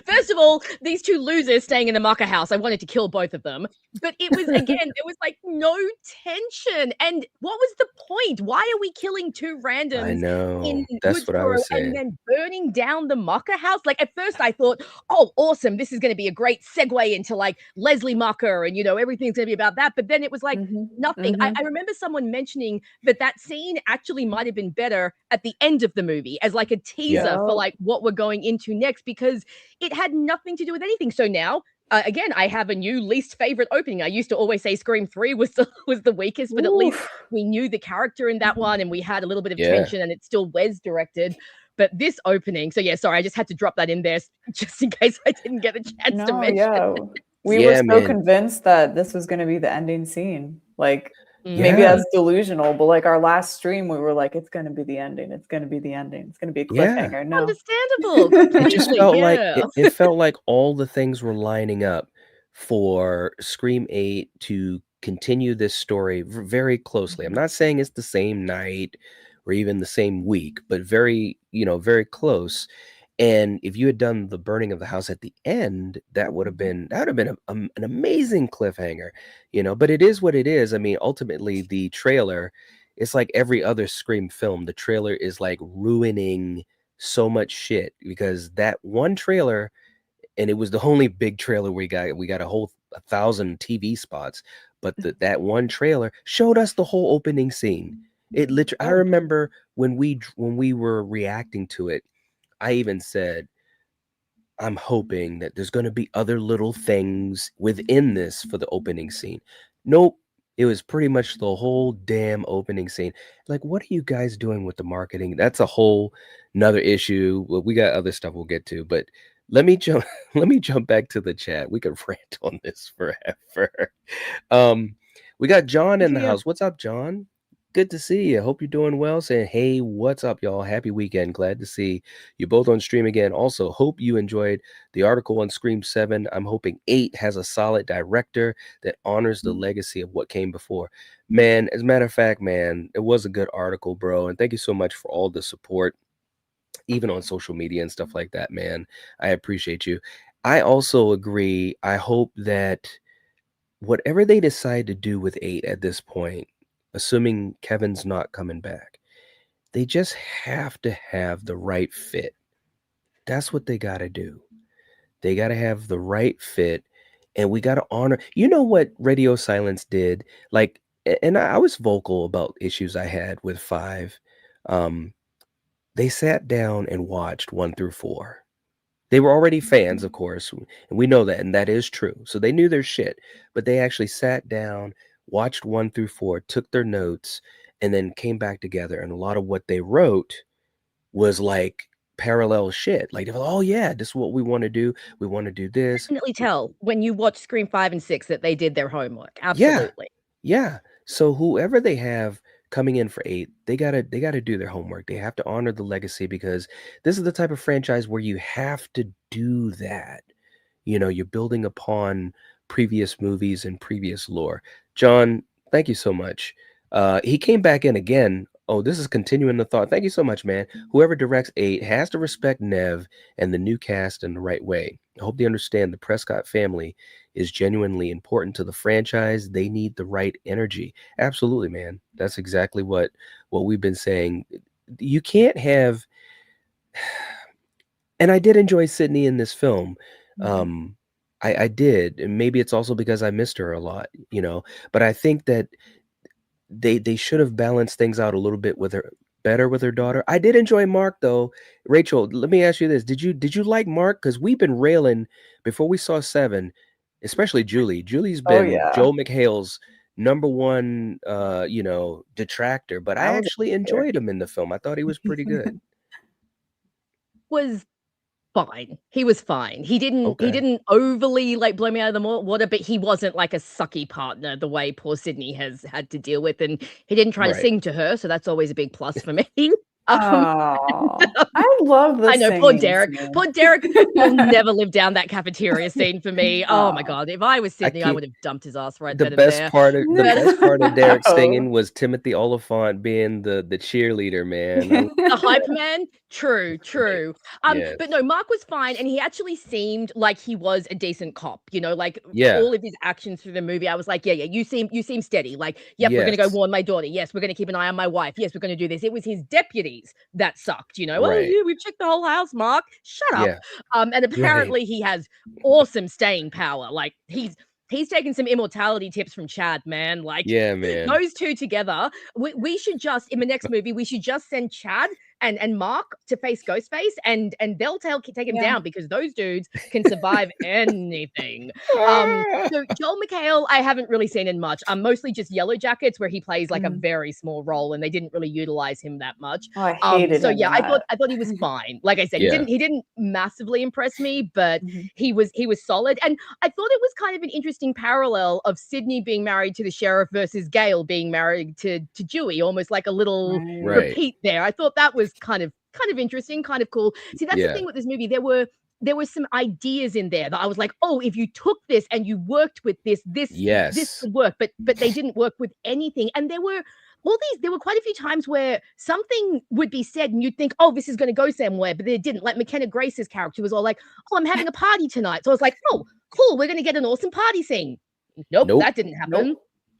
First of all, these two losers staying in the mucker house, I wanted to kill both of them. But it was, again, there was like no tension. And what was the point? Why are we killing two randoms I know. in That's what I was Woodsboro saying. and then burning down the mucker house? Like at first I thought, oh, awesome. This is going to be a great segue into like Leslie Mucker and, everything's going to be about that. But then it was like nothing. I remember someone mentioning that scene actually might have been better at the end of the movie as like a teaser for like what we're going into next, because it had nothing to do with anything. So now, again, I have a new least favorite opening. I used to always say Scream 3 was the weakest, but at least we knew the character in that one and we had a little bit of tension, and it's still Wes directed. But this opening, so yeah, sorry, I just had to drop that in there just in case I didn't get a chance to mention. Yeah. We were so convinced that this was going to be the ending scene. Like, maybe that's delusional, but like our last stream, we were like, it's going to be the ending. It's going to be the ending. It's going to be a cliffhanger. No. Understandable. It just felt like it felt like all the things were lining up for Scream 8 to continue this story very closely. I'm not saying it's the same night or even the same week, but very, very close. And if you had done the burning of the house at the end, that would have been an amazing cliffhanger, But it is what it is. I mean, ultimately, the trailer, it's like every other Scream film. The trailer is like ruining so much shit because that one trailer, and it was the only big trailer we got a whole 1,000 TV spots, but that one trailer showed us the whole opening scene. It literally, I remember when we were reacting to it, I even said, I'm hoping that there's going to be other little things within this for the opening scene. Nope. It was pretty much the whole damn opening scene. Like, what are you guys doing with the marketing? That's a whole nother issue. Well, we got other stuff we'll get to, but let me jump back to the chat. We could rant on this forever. We got John in the house. What's up, John? Good to see you. Hope you're doing well. Saying, hey, what's up, y'all? Happy weekend. Glad to see you both on stream again. Also, hope you enjoyed the article on Scream 7. I'm hoping 8 has a solid director that honors the legacy of what came before. Man, as a matter of fact, man, it was a good article, bro. And thank you so much for all the support, even on social media and stuff like that, man. I appreciate you. I also agree. I hope that whatever they decide to do with 8 at this point, assuming Kevin's not coming back, they just have to have the right fit. That's what they got to do. They got to have the right fit, and we got to honor. You know what Radio Silence did? Like, and I was vocal about issues I had with 5. They sat down and watched 1 through 4. They were already fans, of course, and we know that, and that is true. So they knew their shit, but they actually sat down, watched 1 through 4, took their notes, and then came back together. And a lot of what they wrote was like parallel shit. Like, oh yeah, this is what we want to do. We want to do this. Definitely tell when you watch Scream 5 and 6 that they did their homework. Yeah, Absolutely. yeah. So whoever they have coming in for 8, they gotta do their homework. They have to honor the legacy, because this is the type of franchise where you have to do that. You know, you're building upon previous movies and previous lore. John, thank you so much. He came back in again. Oh, this is continuing the thought. Thank you so much, man. Whoever directs 8 has to respect Nev and the new cast in the right way. I hope they understand the Prescott family is genuinely important to the franchise. They need the right energy. Absolutely, man. That's exactly what we've been saying. You can't have, and I did enjoy Sydney in this film. I did, and maybe it's also because I missed her a lot, you know. But I think that they should have balanced things out a little bit with her, better with her daughter. I did enjoy Mark though. Rachel, let me ask you this: Did you like Mark? Because we've been railing before we saw 7, especially Julie. Julie's Oh been yeah. Joel McHale's number one, detractor. But I I was actually enjoyed him in the film. I thought he was pretty good. Was fine. He was fine. He Okay. didn't overly like blow me out of the water, but he wasn't like a sucky partner the way poor Sydney has had to deal with, and he didn't try to Right. sing to her, so that's always a big plus for me. Oh, I love the I know, poor singing Derek. scene. Poor Derek will never live down that cafeteria scene for me. Oh my Aw. god, if I was Sydney, I can't- would have dumped his ass right The then and best there. part of Derek No. singing was Timothy Oliphant being the cheerleader, man. The hype man, true. Yes. But no, Mark was fine, and he actually seemed like he was a decent cop. You know, like Yeah. all of his actions through the movie, I was like, yeah, you seem steady. Like, yep, we're gonna go Yes. warn my daughter. Yes, we're gonna keep an eye on my wife. Yes, we're gonna do this. It was his deputies that sucked. You know, oh Right. yeah, we've checked the whole house, Mark. Shut up. Yeah. And apparently he has awesome staying power. Like he's taken some immortality tips from Chad, man. Like Yeah, man. those two together, we should just in the next movie we should just send Chad and Mark to face Ghostface, and they'll take him Yeah. down, because those dudes can survive anything. So Joel McHale, I haven't really seen in much. Mostly just Yellow Jackets, where he plays like a very small role, and they didn't really utilize him that much. Oh, I hated So him yeah, in I that. thought he was fine. Like I said, Yeah. he didn't massively impress me, but Mhm. he was solid. And I thought it was kind of an interesting parallel of Sydney being married to the sheriff versus Gail being married to Dewey, almost like a little Right. repeat there. I thought that was kind of interesting, kind of cool. See, that's the thing with this movie. There were some ideas in there that I was like, oh, if you took this and you worked with this Yes. would work, but they didn't work with anything. And there were quite a few times where something would be said and you'd think, oh, this is going to go somewhere, but it didn't. Like McKenna Grace's character was all like, oh, I'm having a party tonight. So I was like, oh, cool, we're going to get an awesome party scene. Nope. That didn't happen.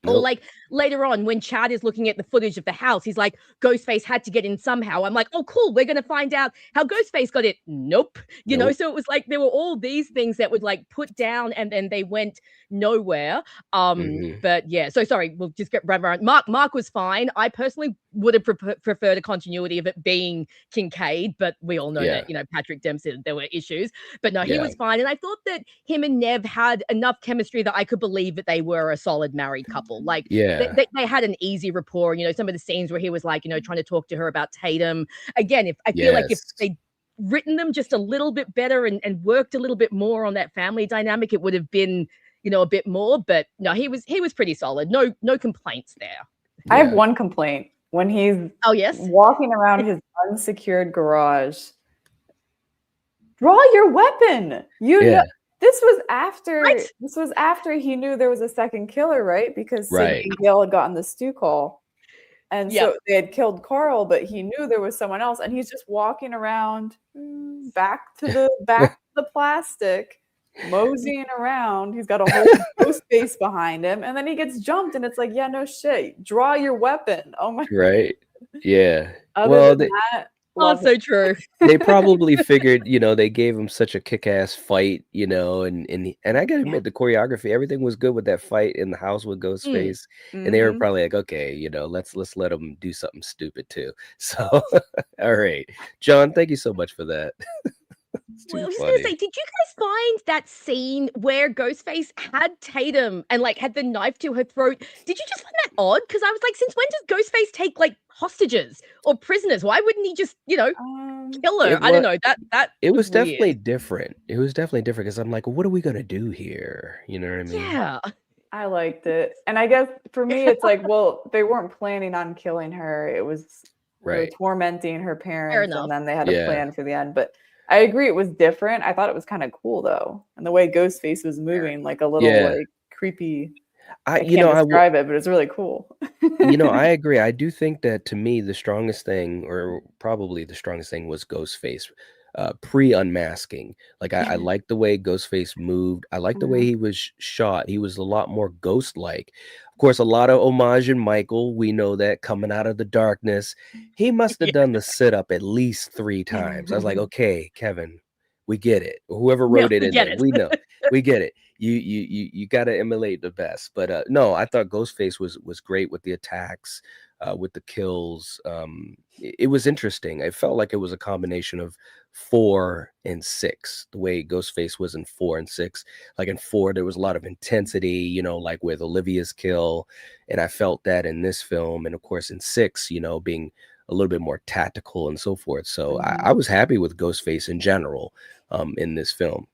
Or like later on, when Chad is looking at the footage of the house, he's like, Ghostface had to get in somehow. I'm like, oh, cool, we're going to find out how Ghostface got it. Nope. You know, so it was like there were all these things that would like put down and then they went nowhere. But yeah, so sorry, we'll just get right around. Mark was fine. I personally would have preferred a continuity of it being Kincaid, but we all know that, you know, Patrick Dempsey, there were issues. But no, he was fine. And I thought that him and Nev had enough chemistry that I could believe that they were a solid married couple. Like they had an easy rapport. You know, some of the scenes where he was like, you know, trying to talk to her about Tatum. Again, if I feel like if they written them just a little bit better and worked a little bit more on that family dynamic, it would have been, you know, a bit more. But no, he was pretty solid. No complaints there. I have one complaint. When he's walking around his unsecured garage, draw your weapon. You know, this was after he knew there was a second killer, right? Because Sidney and Gail had gotten the stew call. And so they had killed Carl, but he knew there was someone else. And he's just walking around back to the plastic, moseying around. He's got a whole ghost face behind him. And then he gets jumped. And it's like, yeah, no shit. Draw your weapon. Oh my God. Yeah. Other than that, oh, so true. They probably figured, you know, they gave him such a kick-ass fight, you know, and I gotta admit, the choreography, everything was good with that fight in the house with Ghostface. And they were probably like, okay, you know, let's let him do something stupid too. So all right. John, thank you so much for that. Well, I was just gonna say, did you guys find that scene where Ghostface had Tatum and like had the knife to her throat? Did you just find that odd? Because I was like, since when does Ghostface take like hostages or prisoners? Why wouldn't he just, kill her? It I don't was know. That it was was definitely weird. different. It was definitely different because I'm like, what are we gonna do here? You know what I mean? Yeah. I liked it. And I guess for me, it's like, well, they weren't planning on killing her. It was they were Right. tormenting her Fair parents, enough. and then they had a Yeah. plan for the end. But I agree, it was different. I thought it was kind of cool though, and the way Ghostface was moving, like a little Yeah. like creepy. I I you can't know, I w describe it, but it's really cool. I agree. I do think that to me, the strongest thing, or probably the strongest thing, was Ghostface, pre-unmasking. Like I like the way Ghostface moved. I like the way Mhm. he was shot. He was a lot more ghost-like. Of course, a lot of homage in Michael. We know that coming out of the darkness, he must have Yeah. done the sit-up at least 3 times. I was like, okay, Kevin, we get it. Whoever Yeah, wrote it we in get there, it. we know. We get it. You got to emulate the best. But no, I thought Ghostface was great with the attacks, with the kills. It was interesting. I felt like it was a combination of 4 and 6. The way Ghostface was in 4 and 6. Like in 4, there was a lot of intensity, like with Olivia's kill, and I felt that in this film. And of course in 6, being a little bit more tactical and so forth. So I Mhm. was happy with Ghostface in general, in this film.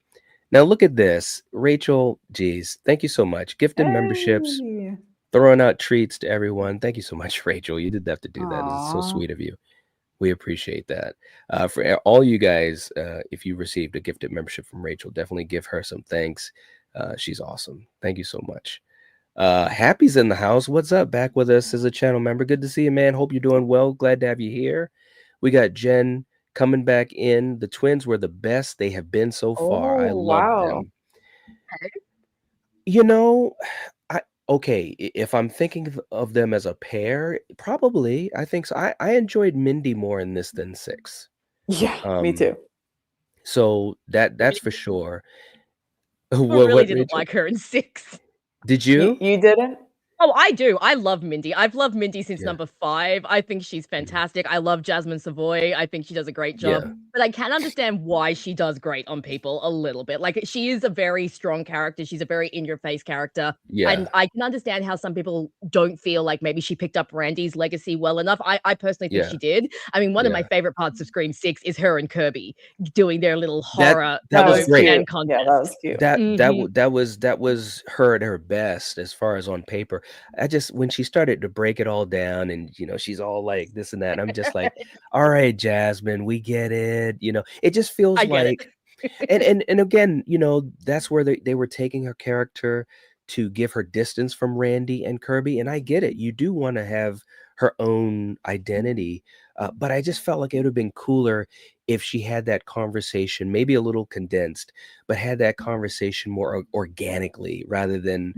Now look at this. Rachel, geez, thank you so much. Gifted memberships, Hey. throwing out treats to everyone. Thank you so much, Rachel. You did have to do that. This is so Aw. sweet of you. We appreciate that. For all you guys, if you received a gifted membership from Rachel, definitely give her some thanks. She's awesome. Thank you so much. Happy's in the house. What's up? Back with us as a channel member. Good to see you, man. Hope you're doing well. Glad to have you here. We got Jen coming back in. The twins were the best they have been so far. I Oh, love wow. them. You know, if I'm thinking of them as a pair, probably. I think so. I enjoyed Mindy more in this than 6. Yeah, me Um, too. so that's for sure. People really What, didn't Rachel? like her in 6. Did You you? you didn't? Oh, I do. I love Mindy. I've loved Mindy since Yeah. number 5. I think she's Mhm. fantastic. I love Jasmine Savoy. I think she does a great job. Yeah. But I can understand why she does great on people a little bit. Like, she is a very strong character. She's a very in-your-face character. Yeah. And I can understand how some people don't feel like maybe she picked up Randy's legacy well enough. I personally think Yeah. she did. I mean, one of my Yeah. favorite parts of Scream 6 is her and Kirby doing their little That horror, that was was great. fan cute. contest. Yeah, that was cute. That was her at her best as far as on paper. I just when she started to break it all down and she's all like this and that, and I'm just like, all right, Jasmine, we get it. It just feels I get like it. and again, that's where they were taking her character to give her distance from Randy and Kirby. And I get it. You do want to have her own identity. But I just felt like it would have been cooler if she had that conversation, maybe a little condensed, but had that conversation more organically rather than,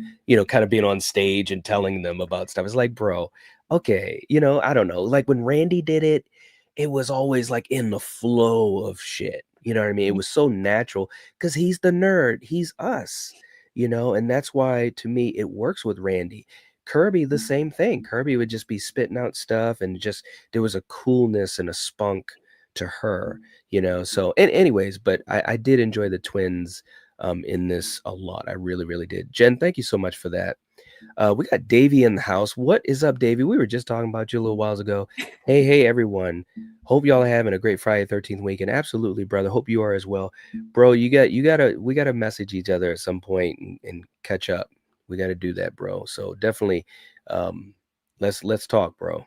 kind of being on stage and telling them about stuff. It's like, bro, okay, I don't know. Like when Randy did it, it was always like in the flow of shit. You know what I mean? It was so natural because he's the nerd. He's us, and that's why to me it works with Randy. Kirby, the same thing. Kirby would just be spitting out stuff and just there was a coolness and a spunk to her, So, and anyways, but I did enjoy the twins in this a lot. I really, really did. Jen, thank you so much for that. We got Davey in the house. What is up, Davey? We were just talking about you a little whiles ago. Hey, everyone. Hope y'all are having a great Friday 13th weekend. Absolutely, brother. Hope you are as well. Bro, we gotta message each other at some point and catch up. We gotta do that, bro. So definitely let's talk, bro.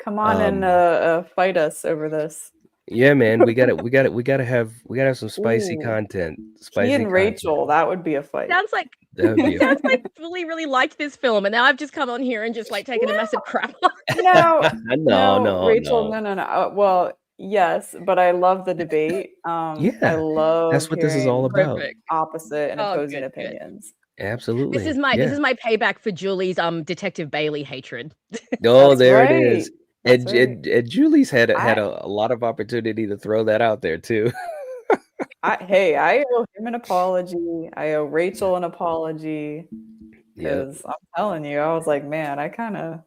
Come on and fight us over this. Yeah, man. We gotta have some spicy Ooh. content. He Spicy and content. Rachel, that would be a fight. Sounds like That would be a sounds like Julie really liked this film, and now I've just come on here and just like taken a massive crap on it. No, Rachel, no. no. Well, yes, but I love the debate. I Yeah, love that's what this is all hearing about. Perfect. opposite and Oh, opposing good. opinions. Absolutely. This Yeah. is my payback for Julie's Detective Bailey hatred. Oh, That's there it right. is. That's And, right. and Julie's had I, a lot of opportunity to throw that out there too. I owe him an apology. I owe Rachel an apology Yeah. because I'm telling you, I was like, man, I kind of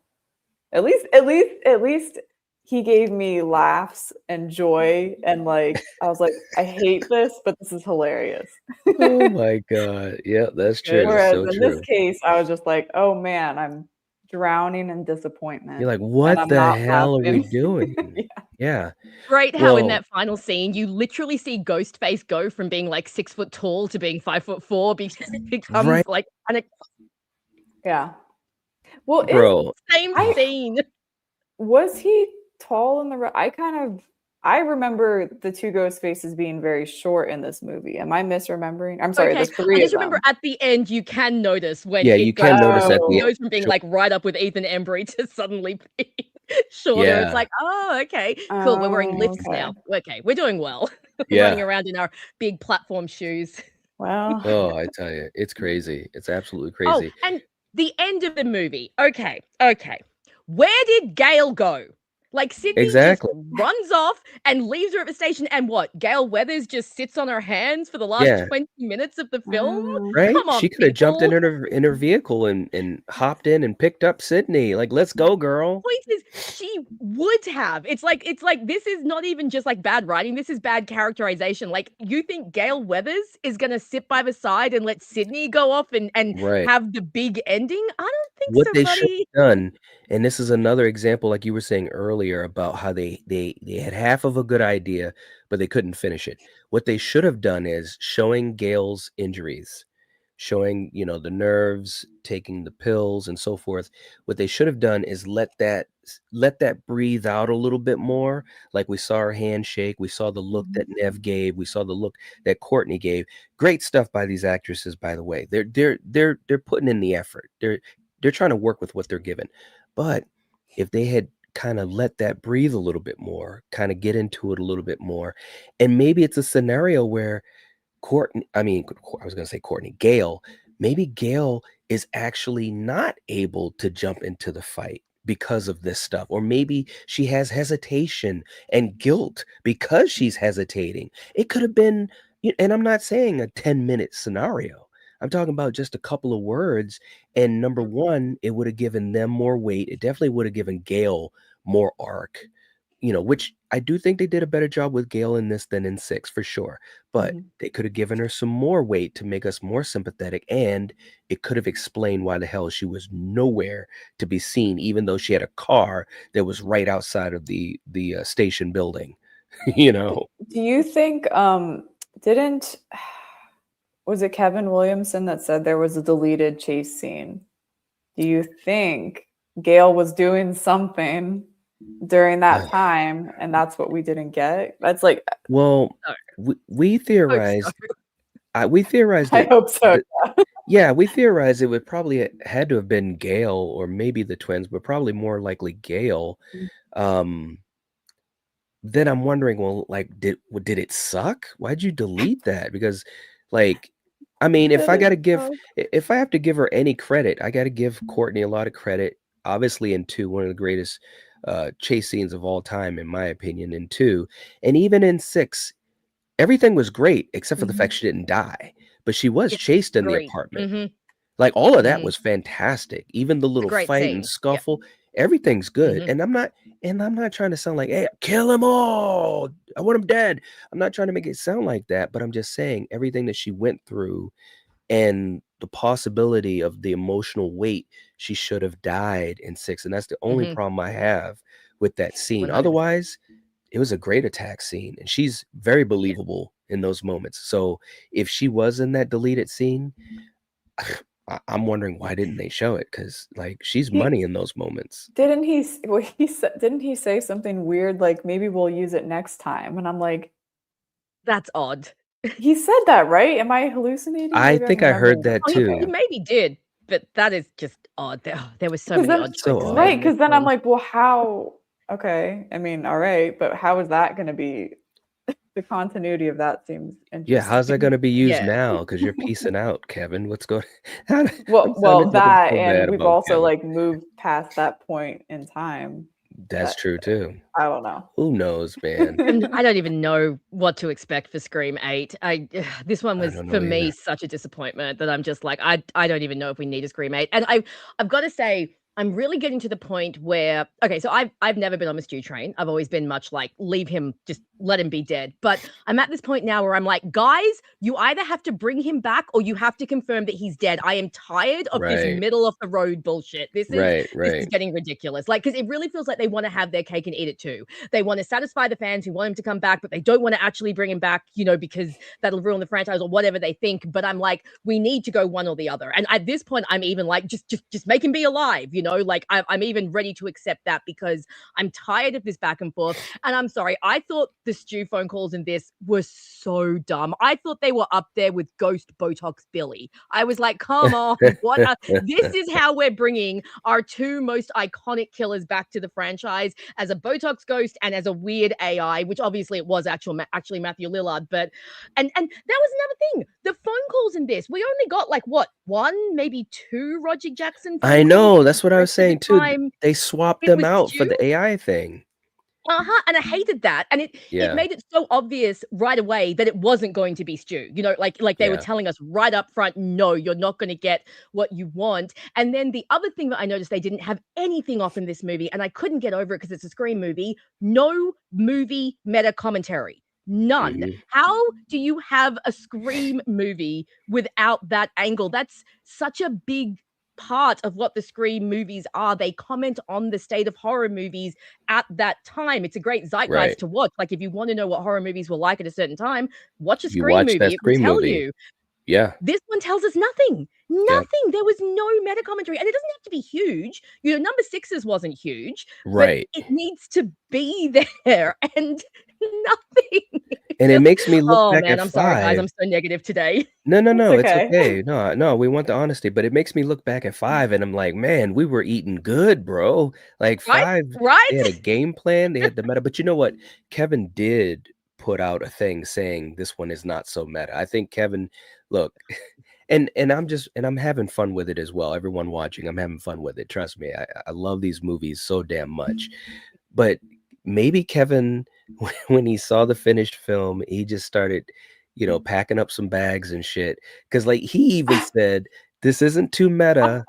at least he gave me laughs and joy and like I was like, I hate this, but this is hilarious. Oh my God. Yeah, that's true. That's Whereas so in this true. case, I was just like, oh man, I'm drowning in disappointment. You're like, And what I'm the not hell are we laughing. doing? Yeah. Yeah. Great how in Well, that final scene you literally see Ghostface go from being like 6 foot tall to being 5'4" because it becomes right, like an Yeah. Well, bro. same I scene. was he tall in the I remember the two ghost faces being very short in this movie. Am I misremembering? I'm sorry, Okay, there's I 3 of just remember them. at the end you can notice when Yeah, it you goes can from notice at the Oh, goes from being end. like right up with Ethan Embry to suddenly being shorter. It's Yeah, like, oh, okay, cool. We're wearing oh, lifts okay. now. Okay, we're doing well. Running yeah. around in our big platform shoes. Well, Oh, I tell you, it's crazy. It's absolutely Oh, crazy. and the end of the movie. Okay, okay. Where did Gail go? Like Sydney just Exactly. runs off and leaves her at the station, and what? Gail Weathers just sits on her hands for the last Yeah. 20 minutes of the film? Right? Come on, She could have jumped in people. her vehicle and hopped in and picked up Sydney. Like, let's go, girl. Point is, she would have. It's like this is not even just like bad writing. This is bad characterization. Like you think Gail Weathers is gonna sit by the side and let Sydney go off and Right. have the big ending? I don't think What so, they should buddy. have done, and this is another example, like you were saying earlier, about how they had half of a good idea, but they couldn't finish it. What they should have done is showing Gail's injuries, showing, the nerves, taking the pills and so forth. What they should have done is let that breathe out a little bit more. Like we saw her handshake, we saw the look that Nev gave, we saw the look that Courtney gave. Great stuff by these actresses, by the way. They're putting in the effort. They're trying to work with what they're given. But if they had kind of let that breathe a little bit more, kind of get into it a little bit more, and maybe it's a scenario where I was going to say Courtney, Gail, maybe Gail is actually not able to jump into the fight because of this stuff. Or maybe she has hesitation and guilt because she's hesitating. It could have been, and I'm not saying a 10-minute scenario. I'm talking about just a couple of words. And number one, it would have given them more weight. It definitely would have given Gail more arc, which I do think they did a better job with Gail in this than in 6 for sure. But they could have given her some more weight to make us more sympathetic, and it could have explained why the hell she was nowhere to be seen, even though she had a car that was right outside of the station building. Do you think didn't was it Kevin Williamson that said there was a deleted chase scene? Do you think Gail was doing something during that time and that's what we didn't get? That's like, Well, we theorized. We theorized I it. hope so. Yeah, we theorized it would probably had to have been Gail or maybe the twins, but probably more likely Gail. Then I'm wondering, well, like, did it suck? Why'd you delete that? Because, like, I mean, if I have to give her any credit, I got to give Courtney a lot of credit. Obviously, in 2, one of the greatest chase scenes of all time, in my opinion, in 2, and even in 6, everything was great except for the fact she didn't die, but she was chased in the apartment. Like, all of that was fantastic. Even the little great fight scene. and scuffle, everything's good. And I'm not trying to sound like, hey, kill them all. I want them dead. I'm not trying to make it sound like that, but I'm just saying everything that she went through and the possibility of the emotional weight, she should have died in 6. And that's the only problem I have with that scene. 100%. Otherwise, it was a great attack scene, and she's very believable in those moments. So if she was in that deleted scene, I'm wondering why didn't they show it? Because like she's money in those moments. Didn't he say something weird like maybe we'll use it next time? And I'm like, that's odd. He said that, right? Am I hallucinating? I think I heard that too. He maybe did, but that is just odd. There was so many odd choices. Right, because then I'm like, well, how? Okay, I mean, all right, but how is that going to be? The continuity of that seems interesting. Yeah, how's that going to be used now? Because you're piecing out, Kevin. What's going? Well, that and we've also Kevin. Like moved past that point in time. That's true too. I don't know. Who knows, man? And I don't even know what to expect for Scream 8. This one was for me such a disappointment that I'm just like, I don't even know if we need a Scream 8. And I've got to say, I'm really getting to the point where, okay, so I've never been on the stew train. I've always been much like, leave him, just let him be dead. But I'm at this point now where I'm like, guys, you either have to bring him back or you have to confirm that he's dead. I am tired of this Right. middle of the road bullshit. This is Right. getting ridiculous. Like, because it really feels like they want to have their cake and eat it too. They want to satisfy the fans who want him to come back, but they don't want to actually bring him back, you know, because that'll ruin the franchise or whatever they think. But I'm like, we need to go one or the other. And at this point, I'm even like, just make him be alive, you know, like I'm even ready to accept that because I'm tired of this back and forth. And I'm sorry, I thought the Stu phone calls in this were so dumb. I thought they were up there with Ghost Botox Billy. I was like, come on, this is how we're bringing our two most iconic killers back to the franchise, as a Botox ghost and as a weird AI, which obviously it was actually Matthew Lillard. But and that was another thing. The phone calls in this, we only got like what, one, maybe two Roger Jackson phone I calls. know. That's what I was The saying too. time They swapped it them was out for Stu. the AI thing. And I hated that. And it Yeah. made it so obvious right away that it wasn't going to be Stu. You know, like they were Yeah. telling us right up front, no, you're not going to get what you want. And then the other thing that I noticed they didn't have anything off in this movie, and I couldn't get over it because it's a Scream movie, no movie meta commentary. None. Mhm. How do you have a Scream movie without that angle? That's such a big part of what the Scream movies are. They comment on the state of horror movies at that time. It's a great zeitgeist Right. to watch. Like, if you want to know what horror movies were like at a certain time, watch a You Scream watch that movie. It will Scream tell movie. you. Yeah. This one tells us nothing. Yeah. Nothing. There was no meta commentary. And it doesn't have to be huge. You know, number sixes wasn't huge. Right. But it needs to be there. And nothing. And it makes me look Oh back man, at I'm sorry, guys. 5. I'm so negative today. No, It's it's okay. okay. No, we want the honesty, but it makes me look back at 5 and I'm like, man, we were eating good, bro. Like Right? 5, Right? they had a game plan, they had the meta. But you know what? Kevin did put out a thing saying this one is not so meta. I think Kevin, look, and I'm having fun with it as well. Everyone watching, I'm having fun with it. Trust me. I love these movies so damn much. But maybe Kevin, when he saw the finished film, he just started, you know, packing up some bags and shit. Because like he even said, this isn't too meta.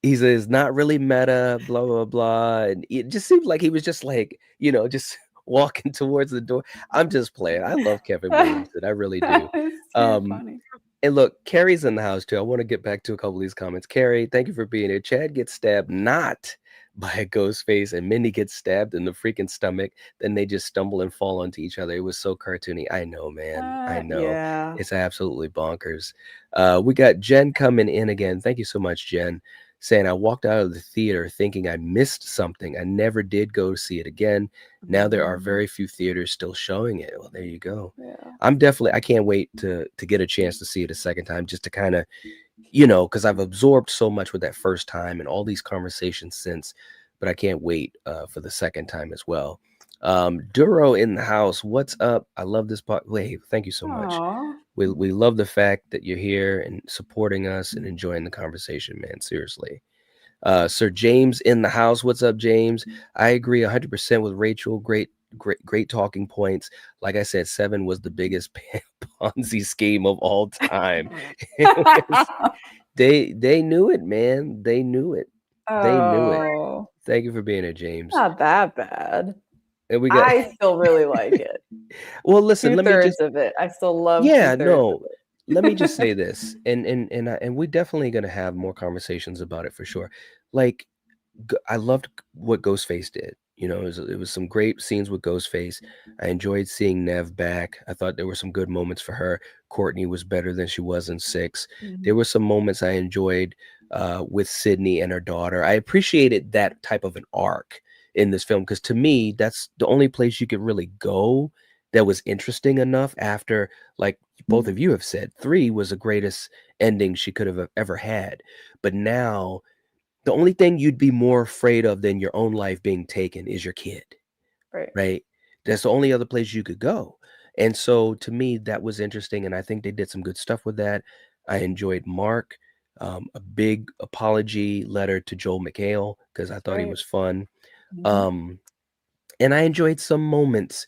He says, not really meta, blah, blah, blah. And it just seems like he was just like, you know, just walking towards the door. I'm just playing. I love Kevin Williamson. I really do. It's too funny. And look, Carrie's in the house too. I want to get back to a couple of these comments. Carrie, thank you for being here. Chad gets stabbed not by a ghost face, and Mindy gets stabbed in the freaking stomach. Then they just stumble and fall onto each other. It was so cartoony. I know, man. I know. Yeah. It's absolutely bonkers. We got Jen coming in again. Thank you so much, Jen, saying, I walked out of the theater thinking I missed something. I never did go see it again. Now there are very few theaters still showing it. Well, there you go. Yeah. I can't wait to get a chance to see it a second time, just to kind of, you know, because I've absorbed so much with that first time and all these conversations since, but I can't wait for the second time as well. Duro in the house, what's up? I love this part. Wait, thank you so much. Aw. We love the fact that you're here and supporting us and enjoying the conversation, man. Seriously. Sir James in the house. What's up, James? I agree 100% with Rachel. Great talking points. Like I said, 7 was the biggest Ponzi scheme of all time. They knew it, man. They knew it. They knew it. Oh, Thank you for being here, James. not that bad. And we got I still really like it. well, listen, let me Two-thirds just of it. I still love yeah, two-thirds no. of it. Let me just say this, and we're definitely gonna have more conversations about it for sure. Like, I loved what Ghostface did. You know, it was some great scenes with Ghostface. I enjoyed seeing Nev back. I thought there were some good moments for her. Courtney was better than she was in 6. There were some moments I enjoyed with Sydney and her daughter. I appreciated that type of an arc in this film because to me, that's the only place you could really go that was interesting enough after, like both of you have said, 3 was the greatest ending she could have ever had. But now the only thing you'd be more afraid of than your own life being taken is your kid, right? That's the only other place you could go. And so to me, that was interesting. And I think they did some good stuff with that. I enjoyed Mark, a big apology letter to Joel McHale because I thought he was fun. And I enjoyed some moments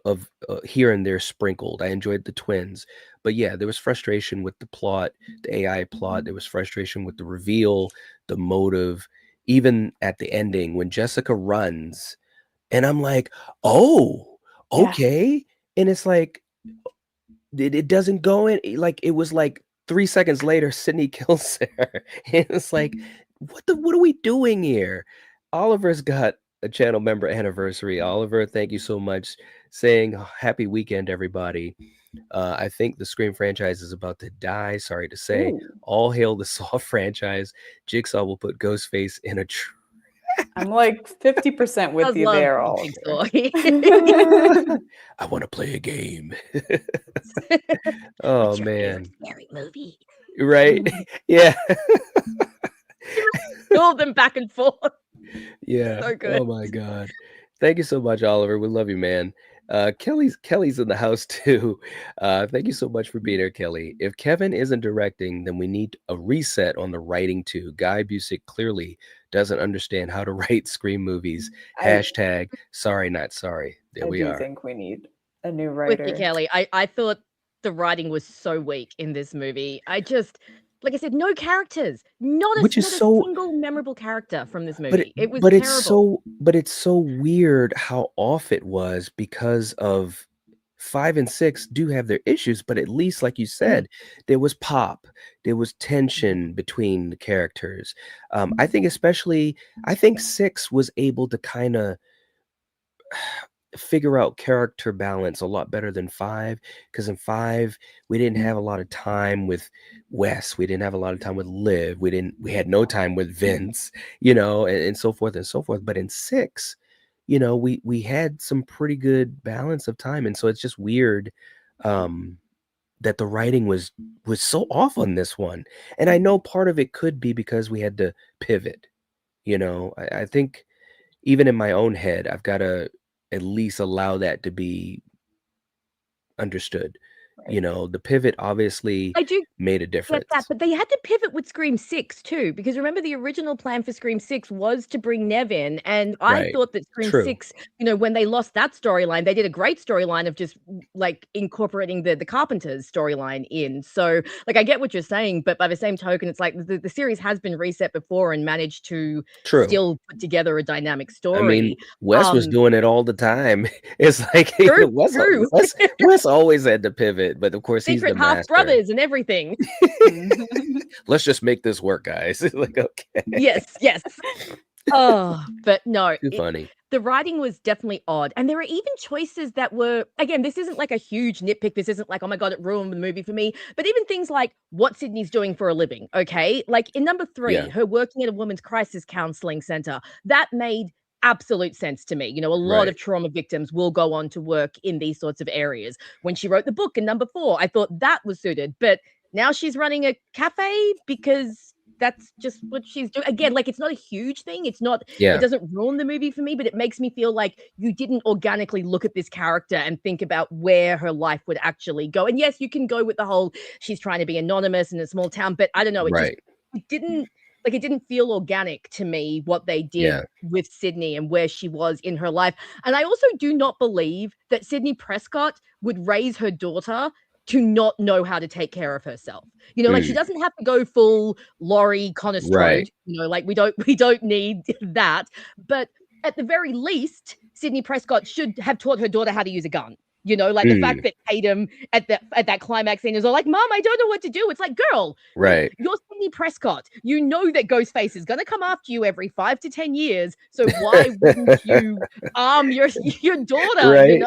of here and there sprinkled. I enjoyed the twins, but yeah, there was frustration with the plot, the AI plot. There was frustration with the reveal, the motive. even at the ending when Jessica runs, and I'm like, oh, Yeah. okay. And it's like, it doesn't go in. Like, it was like 3 seconds later, Sydney kills her. And it's like, what are we doing here? Oliver's got a channel member anniversary. Oliver, thank you so much. Saying happy weekend, everybody. I think the Scream franchise is about to die. Sorry to say. Ooh. All hail the Saw franchise. Jigsaw will put Ghostface in a I'm like 50% with Does you love there, Jigsaw. Oliver. I want to play a game. Oh, What's your favorite man. scary movie? Right? Yeah. All of them back and forth. Yeah. So good. Oh my God. Thank you so much, Oliver. We love you, man. Kelly's in the house too. Thank you so much for being here, Kelly. If Kevin isn't directing, then we need a reset on the writing too. Guy Busick clearly doesn't understand how to write Scream movies. Hashtag sorry, not sorry. There we I do are. think we need a new With you, writer. Kelly. I thought the writing was so weak in this movie. I just, like I said, no characters. Not Which is a so- single memorable character from this But movie. It was but it's terrible. it's so weird how off it was because of 5 and 6 do have their issues, but at least, like you said, there was pop, there was tension between the characters. I think 6 was able to kind of figure out character balance a lot better than 5, because in 5 we didn't have a lot of time with Wes, we didn't have a lot of time with Liv, we had no time with Vince, and so forth and so forth. But in 6, we had some pretty good balance of time, and so it's just weird that the writing was so off on this one. And I know part of it could be because we had to pivot. I think even in my own head, I've got to at least allow that to be understood. Right. The pivot obviously I do made a difference. get that, but they had to pivot with Scream 6 too, because remember the original plan for Scream 6 was to bring Nev in, and I Right. thought that Scream True. 6, when they lost that storyline, they did a great storyline of just like incorporating the Carpenters storyline in. So like I get what you're saying, but by the same token, it's like the series has been reset before and managed to True. still put together a dynamic story. I mean, Wes was doing it all the time. It's like True, Wes, true. Wes always had to pivot, but of course he's Secret the half master. brothers and everything. Let's just make this work, guys. Like, okay. Yes. Oh, but no. Too funny. The writing was definitely odd. And there are even choices that were, again, this isn't like a huge nitpick. This isn't like, oh my God, it ruined the movie for me. But even things like what Sydney's doing for a living, okay? Like in number 3, Yeah. her working at a women's crisis counseling center, that made absolute sense to me. A lot Right. of trauma victims will go on to work in these sorts of areas. When she wrote the book in number 4, I thought that was suited. But now she's running a cafe because that's just what she's doing. Again, like it's not a huge thing. It's not, Yeah. it doesn't ruin the movie for me, but it makes me feel like you didn't organically look at this character and think about where her life would actually go. And yes, you can go with the whole, she's trying to be anonymous in a small town, but I don't know. It didn't feel organic to me what they did with Sydney and where she was in her life. And I also do not believe that Sydney Prescott would raise her daughter to not know how to take care of herself. Like she doesn't have to go full Laurie Connistrode, Right. Like we don't need that. But at the very least, Sydney Prescott should have taught her daughter how to use a gun. Like the fact that Tatum at that climax scene is all like, Mom, I don't know what to do. It's like, girl, Right. You're Sydney Prescott. You know that Ghostface is going to come after you every 5 to 10 years. So why wouldn't you arm your daughter? Right.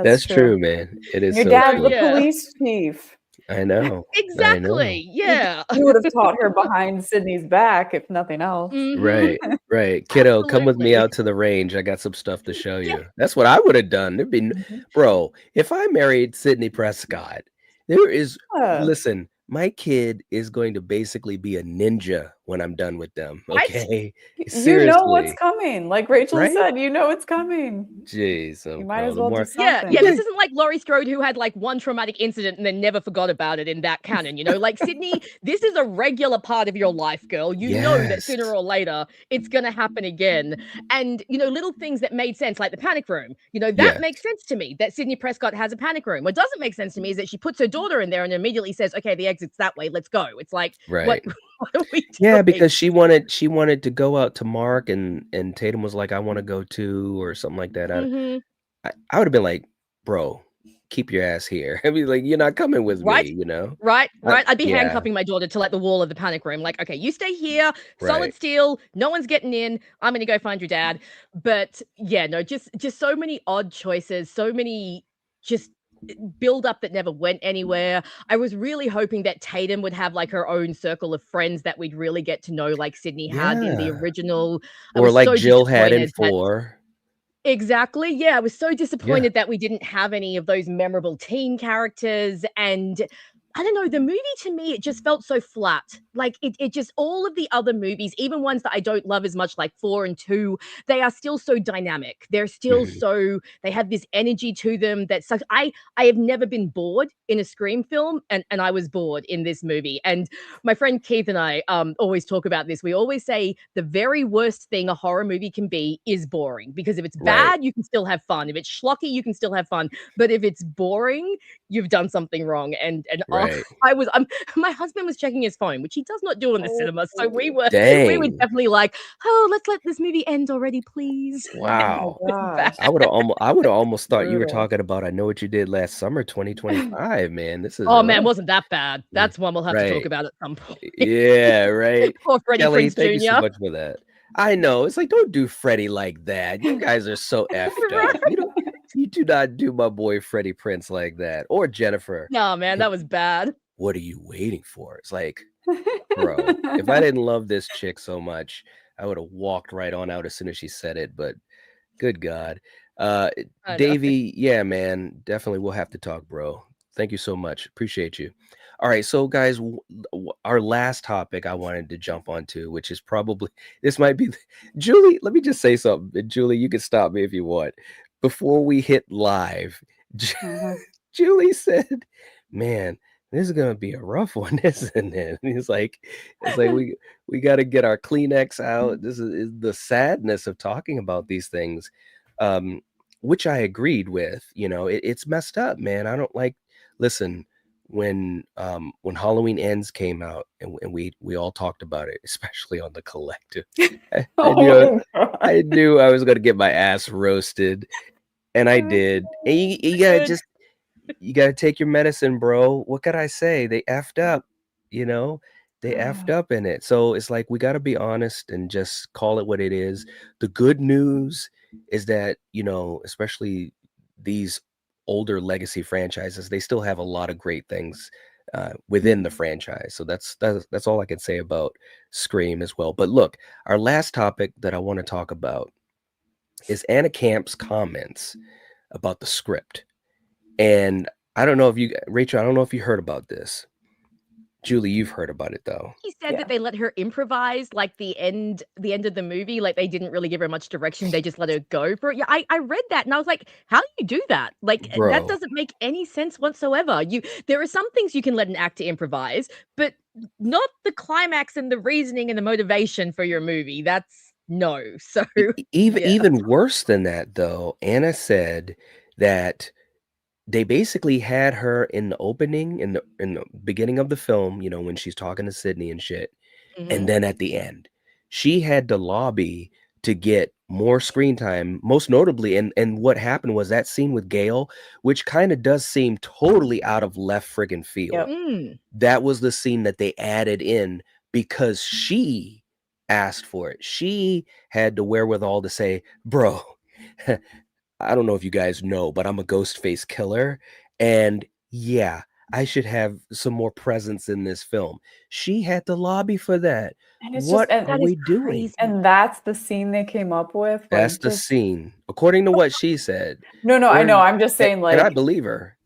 That's true, man. It is Your so dad's true. the police chief. I know. Exactly. Yeah. You would have taught her behind Sydney's back, if nothing else. Mhm. Right. Kiddo, come with me Absolutely. out to the range. I got some stuff to show you. That's what I would have done. It'd be, bro, if I married Sydney Prescott, listen, my kid is going to basically be a ninja when I'm done with them. What? Okay. You know what's coming. Like Rachel Right? said, you know it's coming. Jeez. You might as well do Yeah, something. this isn't like Laurie Strode who had like one traumatic incident and then never forgot about it in that canon, Like Sydney, this is a regular part of your life, girl. You know that Yes. sooner or later it's gonna happen again. And little things that made sense, like the panic room, that Yeah. makes sense to me. That Sydney Prescott has a panic room. What doesn't make sense to me is that she puts her daughter in there and immediately says, "Okay, the exit's that way. Let's go." It's like, Right. What are we doing? Yeah, because she wanted to go out to Mark, and Tatum was like, I want to go too, or something like that. Mhm. I would have been like, bro, keep your ass here. I mean, like, you're not coming with Right? me, you know? Right. I'd be Yeah, handcuffing my daughter to like the wall of the panic room. Like, okay, you stay here, solid right. steel, no one's getting in. I'm gonna go find your dad. But yeah, no, just so many odd choices, so many just build up that never went anywhere. I was really hoping that Tatum would have like her own circle of friends that we'd really get to know, like Sydney had in the Yeah. original. I Or was like so Jill had in disappointed that 4. exactly. Yeah, I was so Yeah. disappointed that we didn't have any of those memorable teen characters. And I don't know, the movie to me, it just felt so flat. Like it just all of the other movies, even ones that I don't love as much, like 4 and 2, they are still so dynamic. They're still Mhm. so they have this energy to them that sucks. I have never been bored in a Scream film, and I was bored in this movie. And my friend Keith and I always talk about this. We always say the very worst thing a horror movie can be is boring, because if it's Right, bad, you can still have fun. If it's schlocky, you can still have fun. But if it's boring, you've done something wrong. And right. my husband was checking his phone, which he does not do in the cinema. So we were Dang. definitely like, oh, let's let this movie end already, please. Oh Wow. my It's bad. gosh. I would have almost thought you were Brutal. talking about I Know What You Did Last Summer 2025, man. This is Oh man, rough. wasn't that bad? That's one we'll have to talk Right. about at some point. Yeah, right. Poor Freddie Kelly, Prinze thank you so Jr. much for that. I know. It's like, don't do Freddie like that. You guys are so effed up. You do not do my boy Freddie Prince like that. Or Jennifer. No, man, that was bad. What are you waiting for? It's like, bro, if I didn't love this chick so much, I would have walked right on out as soon as she said it, but good God. Uh I know. Davey, yeah, man, definitely we'll have to talk, bro. Thank you so much. Appreciate you. All right, so guys, our last topic I wanted to jump onto, which is probably this might be Julie, let me just say something. And Julie, you can stop me if you want. Before we hit live, Julie said, "Man, this is gonna be a rough one, isn't it?" And it's like we got to get our Kleenex out. This is the sadness of talking about these things, um, which I agreed with. You know, it's messed up, man. I don't like. Listen, when Halloween Ends came out, and we all talked about it, especially on the collective. I Oh knew my God. I knew I was gonna get my ass roasted, and I did. And you gotta Good. you gotta take your medicine, bro. What could I say? They effed up, you know? They effed up in it. So it's like we gotta be honest and just call it what it is. The good news is that, you know, especially these older legacy franchises, they still have a lot of great things within the franchise. So that's all I can say about Scream as well. But look, our last topic that I want to talk about is Anna Camp's comments about the script. And I don't know if you, Rachel, I don't know if you heard about this. Julie, you've heard about it though. He said Yeah. that they let her improvise like the end of the movie. Like they didn't really give her much direction. They just let her go for it. Yeah, I read that and I was like, how do you do that? Like that Bro, doesn't make any sense whatsoever. There are some things you can let an actor improvise, but not the climax and the reasoning and the motivation for your movie. That's no. So even yeah. even worse than that though, Anna said that they basically had her in the opening, in the beginning of the film, you know, when she's talking to Sydney and shit. And Mhm. then at the end, she had to lobby to get more screen time, most notably. And what happened was that scene with Gail, which kind of does seem totally out of left friggin' field. Yep. Mm. That was the scene that they added in because she asked for it. She had the wherewithal to say, bro, I don't know if you guys know, but I'm a Ghostface killer. And yeah, I should have some more presence in this film. She had to lobby for that. And it's What just, and are That is we doing? crazy. and that's the scene they came up with. That's Like, the just scene, according to what she said. no, I know. Where's I'm just saying, and I like, believe her,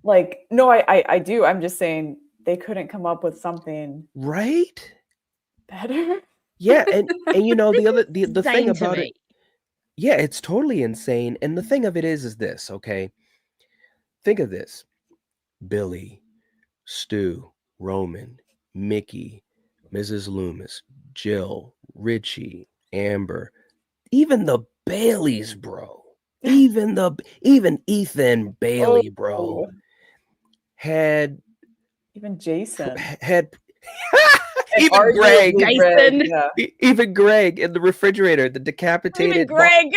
no, I do. I'm just saying they couldn't come up with something right? better. Yeah, and you know This the is thing insane to about me. it, yeah, it's totally insane. And the thing of it is this, okay? Think of this: Billy, Stu, Roman, Mickey, Mrs. Loomis, Jill, Richie, Amber, even the Baileys, bro. Even Ethan Bailey, bro, Oh, had even Jason. had Even Greg, Jason. even Greg in the refrigerator, the Even decapitated Greg.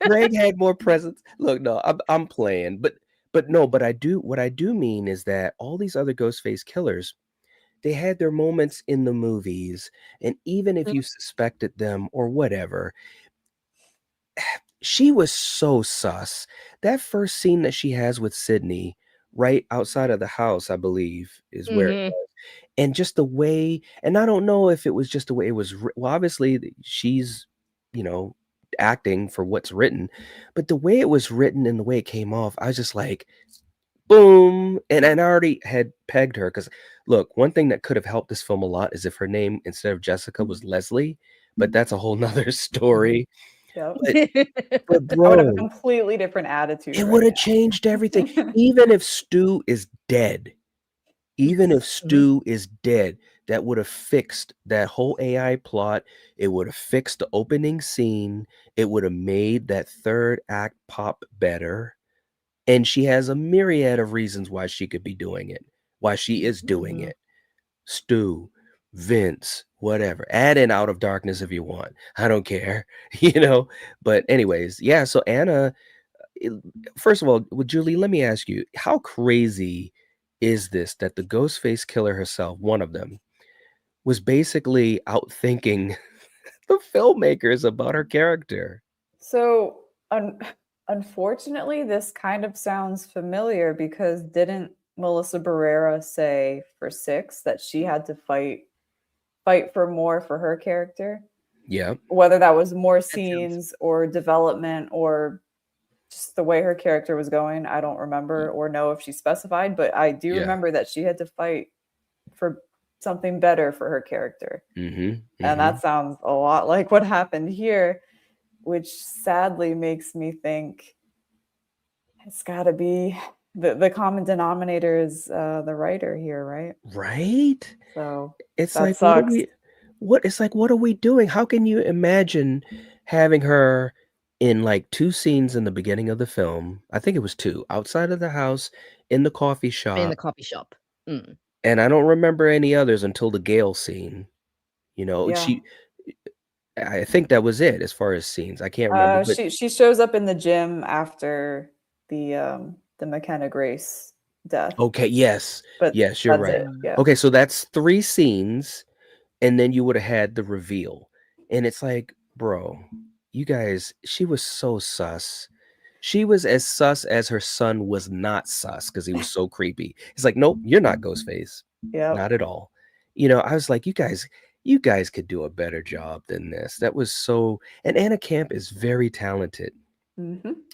Greg had more presence. Look, no, I'm playing, but no, but what I do mean is that all these other Ghostface killers, they had their moments in the movies, and even if you suspected them or whatever, she was so sus. That first scene that she has with Sydney right outside of the house, I believe, is where it was. And just the way, and I don't know if it was just the way it was. Well, obviously, she's, you know, acting for what's written, but the way it was written and the way it came off, I was just like, boom. And I already had pegged her because, look, one thing that could have helped this film a lot is if her name instead of Jessica was Leslie, but that's a whole nother story. Yep. But I would have a bro, completely different attitude. it right would have now. changed everything. Even if Stu is dead, that would have fixed that whole AI plot. It would have fixed the opening scene. It would have made that third act pop better. And she has a myriad of reasons why she could be doing it, why she is doing it. Stu, Vince, whatever. Add in Out of Darkness if you want. I don't care, But anyways, yeah. So Anna, first of all, with Julie, let me ask you, how crazy is this that the Ghostface killer herself, one of them, was basically outthinking the filmmakers about her character? So, unfortunately, this kind of sounds familiar because didn't Melissa Barrera say for 6 that she had to fight for more for her character? Yeah. Whether that was more scenes or development or just the way her character was going, I don't remember or know if she specified, but I do remember that she had to fight for something better for her character. And that sounds a lot like what happened here, which sadly makes me think it's got to be the common denominator is the writer here, right? Right? So It's that like, sucks. what are we doing? How can you imagine having her in like 2 scenes in the beginning of the film? I think it was 2, outside of the house, in the coffee In shop. the coffee shop. And I don't remember any others until the Gale scene. Yeah. I think that was it as far as scenes. I can't remember. But She shows up in the gym after the McKenna Grace death. okay, yes. But Yes, you're that's right. it. Yeah. Okay, so that's 3 scenes, and then you would have had the reveal. And it's like, bro, you guys, she was so sus. She was as sus as her son was not sus because he was so creepy. It's like, nope, you're not Ghostface. Yeah. Not at all. I was like, you guys could do a better job than this. That was so, and Anna Camp is very talented.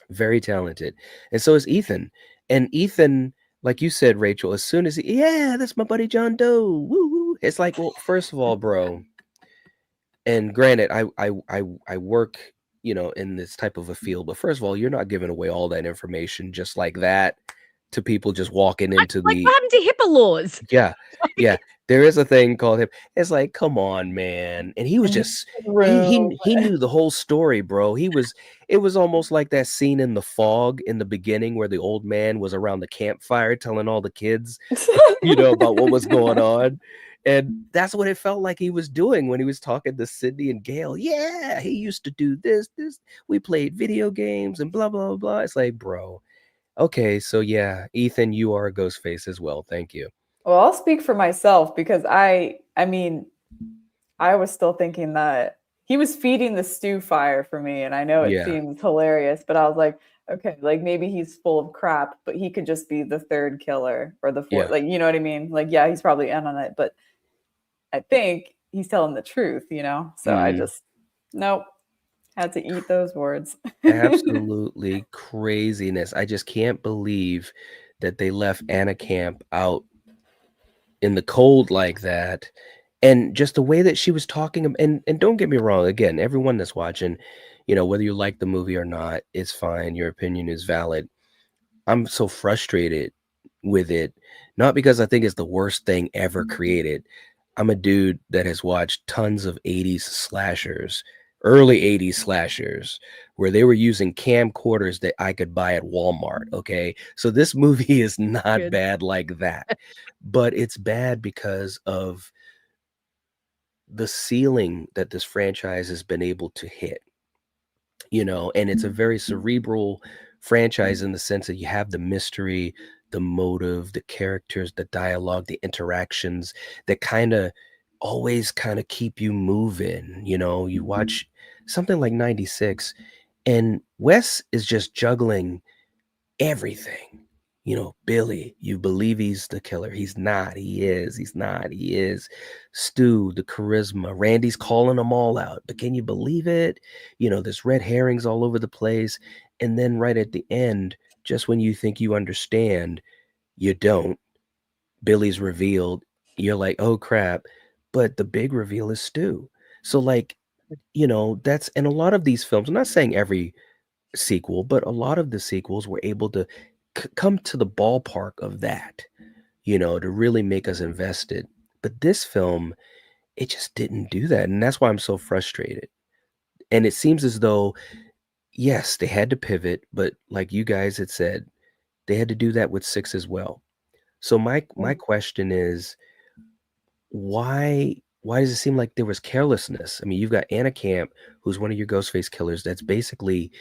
Very talented. And so is Ethan. And Ethan, like you said, Rachel, as soon as that's my buddy John Doe. Woo woo. It's like, well, first of all, bro. And granted, I work, in this type of a field, but first of all, you're not giving away all that information just like that to people just walking into Like what happened to HIPAA laws? Yeah. There is a thing called him. It's like, come on, man. And he was just he knew the whole story, bro. It was almost like that scene in The Fog in the beginning where the old man was around the campfire telling all the kids, about what was going on. And that's what it felt like he was doing when he was talking to Sydney and Gail. Yeah, he used to do this. We played video games and blah, blah, blah. It's like, bro. Okay, so yeah, Ethan, you are a Ghostface as well. Thank you. Well, I'll speak for myself because I mean, I was still thinking that he was feeding the stew fire for me, and I know it seems hilarious, but I was like, okay, like maybe he's full of crap, but he could just be the 3rd killer or the 4th, like, you know what I mean? Like, yeah, he's probably in on it, but I think he's telling the truth, So I just, nope, had to eat those words. Absolutely craziness. I just can't believe that they left Anna Camp out in the cold like that. And just the way that she was talking, and don't get me wrong, again, everyone that's watching, whether you like the movie or not, it's fine. Your opinion is valid. I'm so frustrated with it, not because I think it's the worst thing ever created. I'm a dude that has watched tons of 80s slashers, early 80s slashers, where they were using camcorders that I could buy at Walmart. Okay. So this movie is not bad like that, but it's bad because of the ceiling that this franchise has been able to hit, and it's a very cerebral franchise in the sense that you have the mystery, the motive, the characters, the dialogue, the interactions that always keep you moving. You watch something like 96 and Wes is just juggling everything. Billy, you believe he's the killer. He's not. He is. He's not. He is. Stu, the charisma. Randy's calling them all out. But can you believe it? There's red herrings all over the place. And then right at the end, just when you think you understand, you don't. Billy's revealed. You're like, oh, crap. But the big reveal is Stu. So, that's in a lot of these films. I'm not saying every sequel, but a lot of the sequels were able to come to the ballpark of that, to really make us invested. But this film, it just didn't do that. And that's why I'm so frustrated. And it seems as though, yes, they had to pivot, but like you guys had said, they had to do that with 6 as well. So my question is, why does it seem like there was carelessness? I mean, you've got Anna Camp, who's one of your Ghostface killers. That's basically,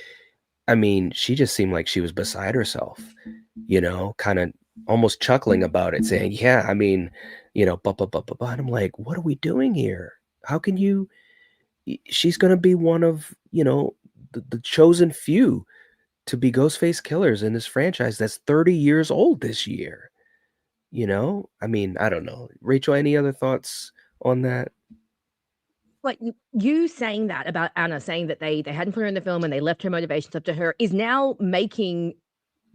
she just seemed like she was beside herself, kind of almost chuckling about it, saying, yeah, and I'm like, what are we doing here? How can you, she's going to be one of, the chosen few to be Ghostface killers in this franchise that's 30 years old this year. I don't know. Rachel, any other thoughts on that? Like you saying that about Anna, saying that they hadn't put her in the film and they left her motivations up to her, is now making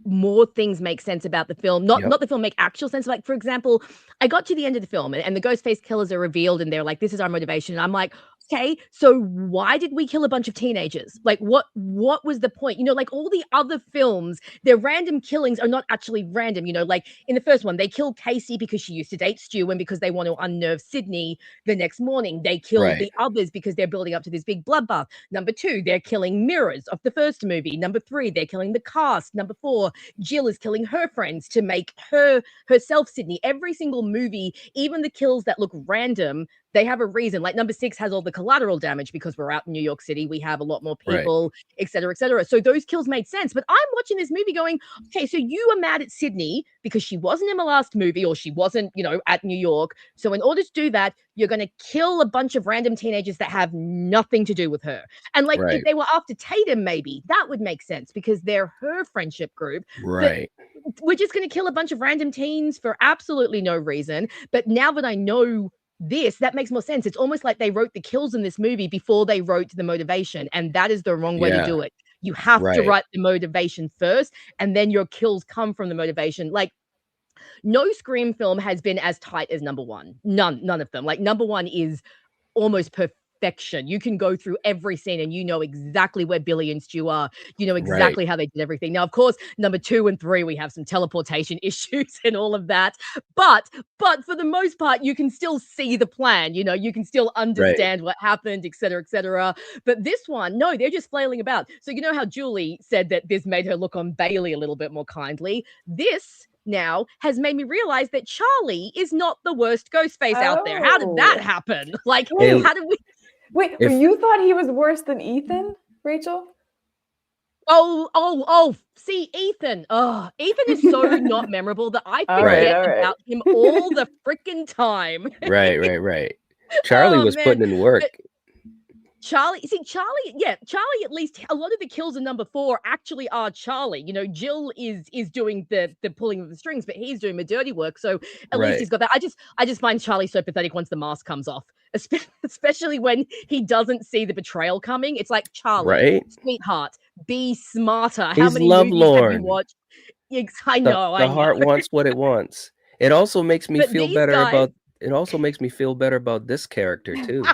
more things make sense about the film. Not the film make actual sense. Like, for example, I got to the end of the film and the Ghostface killers are revealed and they're like, this is our motivation. And I'm like, okay, so why did we kill a bunch of teenagers? Like, what was the point? Like all the other films, their random killings are not actually random. Like in the first one, they killed Casey because she used to date Stu and because they want to unnerve Sydney the next morning. They killed the others because they're building up to this big bloodbath. Number 2, they're killing mirrors of the first movie. Number 3, they're killing the cast. Number 4, Jill is killing her friends to make herself Sydney. Every single movie, even the kills that look random, they have a reason. Like number 6 has all the collateral damage because we're out in New York City. We have a lot more people, et cetera, et cetera. So those kills made sense. But I'm watching this movie going, okay, so you were mad at Sydney because she wasn't in the last movie or she wasn't, at New York. So in order to do that, you're going to kill a bunch of random teenagers that have nothing to do with her. And if they were after Tatum, maybe that would make sense because they're her friendship group. Right. But we're just going to kill a bunch of random teens for absolutely no reason. But now that I know this, that makes more sense. It's almost like they wrote the kills in this movie before they wrote the motivation, and that is the wrong way to do it. You have to write the motivation first, and then your kills come from the motivation. Like, no Scream film has been as tight as number 1. None of them. Like, number 1 is almost perfection. You can go through every scene and you know exactly where Billy and Stu are. You know exactly how they did everything. Now, of course, number 2 and 3, we have some teleportation issues and all of that. But for the most part, you can still see the plan. You can still understand what happened, et cetera, et cetera. But this one, no, they're just flailing about. So you know how Julie said that this made her look on Bailey a little bit more kindly? This now has made me realize that Charlie is not the worst Ghostface out there. How did that happen? Like, how did we... Wait, you thought he was worse than Ethan, Rachel? See, Ethan. Ethan is so not memorable that I forget about him all the freaking time. Right. Charlie was putting in work. Charlie, at least a lot of the kills in number 4 actually are Charlie. Jill is doing the pulling of the strings, but he's doing the dirty work. So at least he's got that. I just find Charlie so pathetic once the mask comes off, especially when he doesn't see the betrayal coming. It's like, Charlie, sweetheart, be smarter. How many movies have you watched? I know. The heart wants what it wants. It also makes me feel better about. It also makes me feel better about this character too.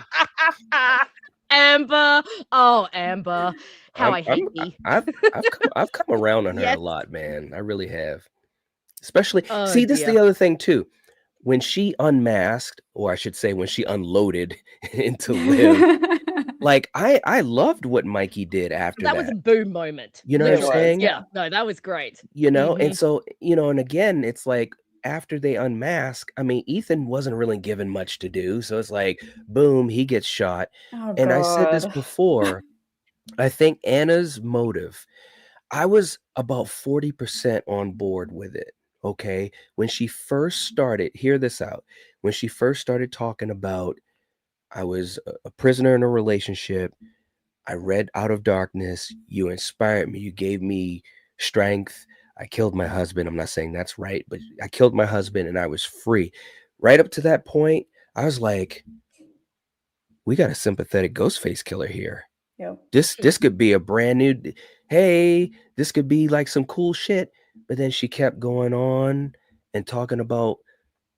Amber, Amber, I hate me. I've come around on her a lot, man. I really have. Especially, this is the other thing too. When she unmasked, or I should say, when she unloaded into Liv, like I loved what Mikey did after that. That was a boom moment. You know what I'm saying? Yeah, no, that was great. And so and again, it's like after they unmask, I mean, Ethan wasn't really given much to do. So it's like, boom, he gets shot. Oh And I said this God. before, I think Anna's motive, I was about 40% on board with it. Okay. When she first started, hear this out. When she first started talking about, I was a prisoner in a relationship. I read Out of Darkness. You inspired me. You gave me strength. I killed my husband. I'm not saying that's right, but I killed my husband and I was free. Right up to that point, I was like, we got a sympathetic Ghostface killer here. Yep. This could be a brand new, hey, this could be like some cool shit. But then she kept going on and talking about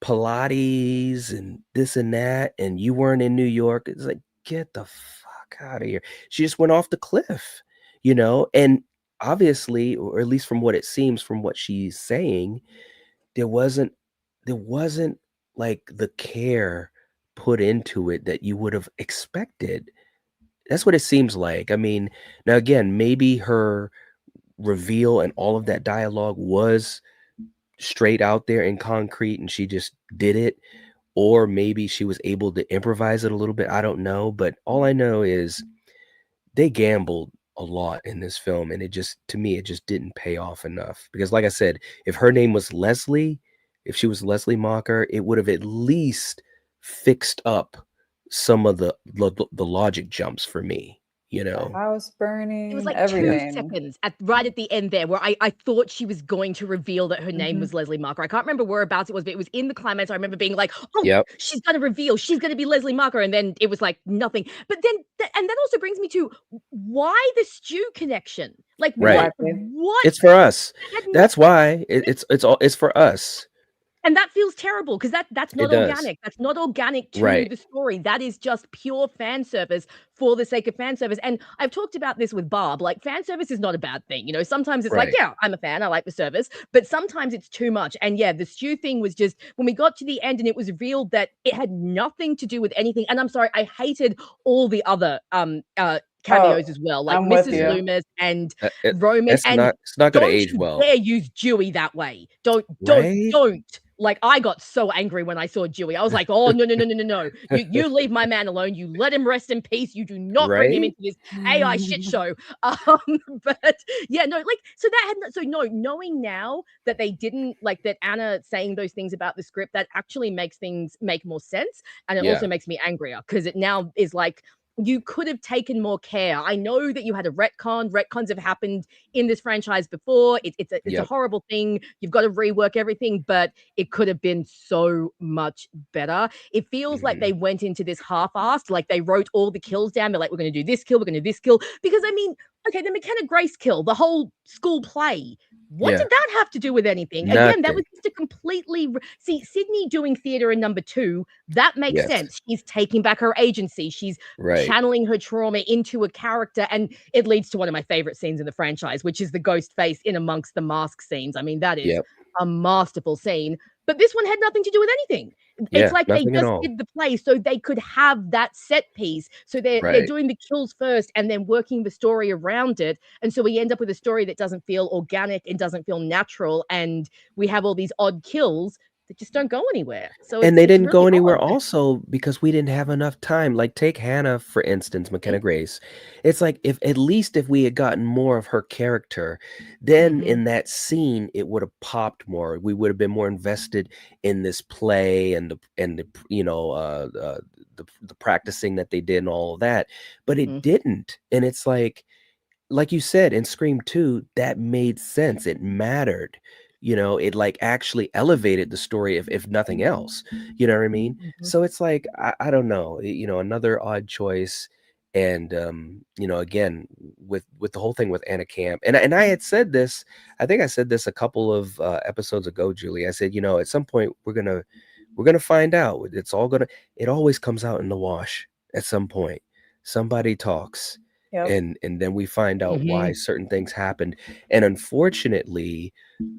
Pilates and this and that, and you weren't in New York. It's like, get the fuck out of here. She just went off the cliff, and obviously, or at least from what it seems from what she's saying, there wasn't like the care put into it that you would have expected. That's what it seems like. I mean, now again, maybe her reveal and all of that dialogue was straight out there in concrete and she just did it, or maybe she was able to improvise it a little bit. I don't know, but all I know is they gambled a lot in this film, and to me it just didn't pay off enough. Because like I said, if her name was Leslie, if she was Leslie Mocker, it would have at least fixed up some of the logic jumps for me, The house burning. It was like everything. 2 seconds right at the end there where I thought she was going to reveal that her name was Leslie Marker. I can't remember whereabouts it was, but it was in the climax. I remember being like, oh, Yep. she's going to reveal. She's going to be Leslie Marker. And then it was like nothing. But then, and that also brings me to why the stew connection? Like, Right. what? It's for us. That's why it's for us. And that feels terrible because that's not It does. organic. That's not organic to Right. the story. That is just pure fan service for the sake of fan service. And I've talked about this with Barb. Like, fan service is not a bad thing. Sometimes it's like, Right. yeah, I'm a fan. I like the service. But sometimes it's too much. And yeah, the stew thing was just when we got to the end and it was revealed that it had nothing to do with anything. And I'm sorry, I hated all the other cameos as well, like I'm with Mrs. you. Loomis and It- Roman. it's And not going to don't age you well. dare use Dewey that way. Don't. Right? Like, I got so angry when I saw Dewey. I was like, oh, no. You leave my man alone. You let him rest in peace. You do not bring him Right? into this AI shit show. But yeah, no, like, so that had, so no, knowing now that they didn't, like, that Anna saying those things about the script, that actually makes things make more sense. And it Yeah. also makes me angrier because it now is like, you could have taken more care. I know that you had a retcon. Retcons have happened in this franchise before. It's a Yep. horrible thing. You've got to rework everything, but it could have been so much better. It feels like they went into this half-assed, like they wrote all the kills down. They're like, we're going to do this kill, we're going to do this kill. Because I mean, okay, the McKenna Grace kill, the whole school play. What Yeah. did that have to do with anything? Again, that Nothing. was just a completely see Sydney doing theater in number 2. That makes Yes. sense. She's taking back her agency. She's Right. channeling her trauma into a character, and it leads to one of my favorite scenes in the franchise, which is the Ghostface in amongst the mask scenes. I mean, that is Yep. a masterful scene. But this one had nothing to do with anything. Yeah, It's like they nothing at just all. did the play so they could have that set piece. So they're Right. doing the kills first and then working the story around it. And so we end up with a story that doesn't feel organic and doesn't feel natural. And we have all these odd kills that just don't go anywhere. So And they it's didn't go really anywhere odd. also because we didn't have enough time. Like, take Hannah, for instance, McKenna Grace. It's like, if we had gotten more of her character, then in that scene, it would have popped more. We would have been more invested in this play and the practicing that they did and all of that. But it didn't. And it's like you said, in Scream 2, that made sense. It mattered. It like actually elevated the story if nothing else. You know what I mean? So it's like, I don't know, another odd choice. And again, with the whole thing with Anna Camp, and I had said this, I think I said this a couple of episodes ago, Julie. I said, at some point we're gonna find out. It always comes out in the wash at some point. Somebody talks. Yep. And then we find out why certain things happened. And unfortunately,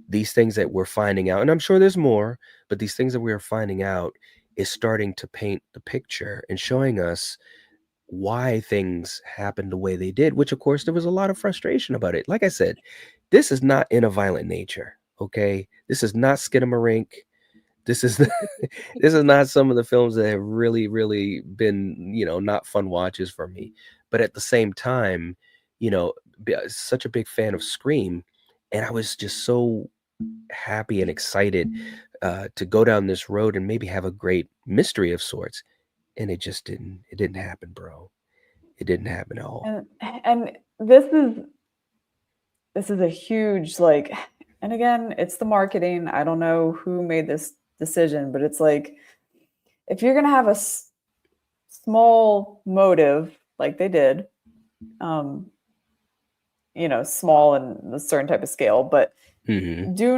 these things that we're finding out, and I'm sure there's more, but these things that we are finding out is starting to paint the picture and showing us why things happened the way they did, which of course there was a lot of frustration about it. Like I said, this is not in a violent nature. Okay. This is not Skinamarink. This is this is not some of the films that have really been, not fun watches for me. But at the same time, such a big fan of Scream, and I was just so happy and excited to go down this road and maybe have a great mystery of sorts. And it just didn't. It didn't happen, bro. It didn't happen at all. And this is a huge, like, and again, it's the marketing. I don't know who made this decision, but it's like, if you're gonna have a small motive like they did, small in a certain type of scale, but Mhm. do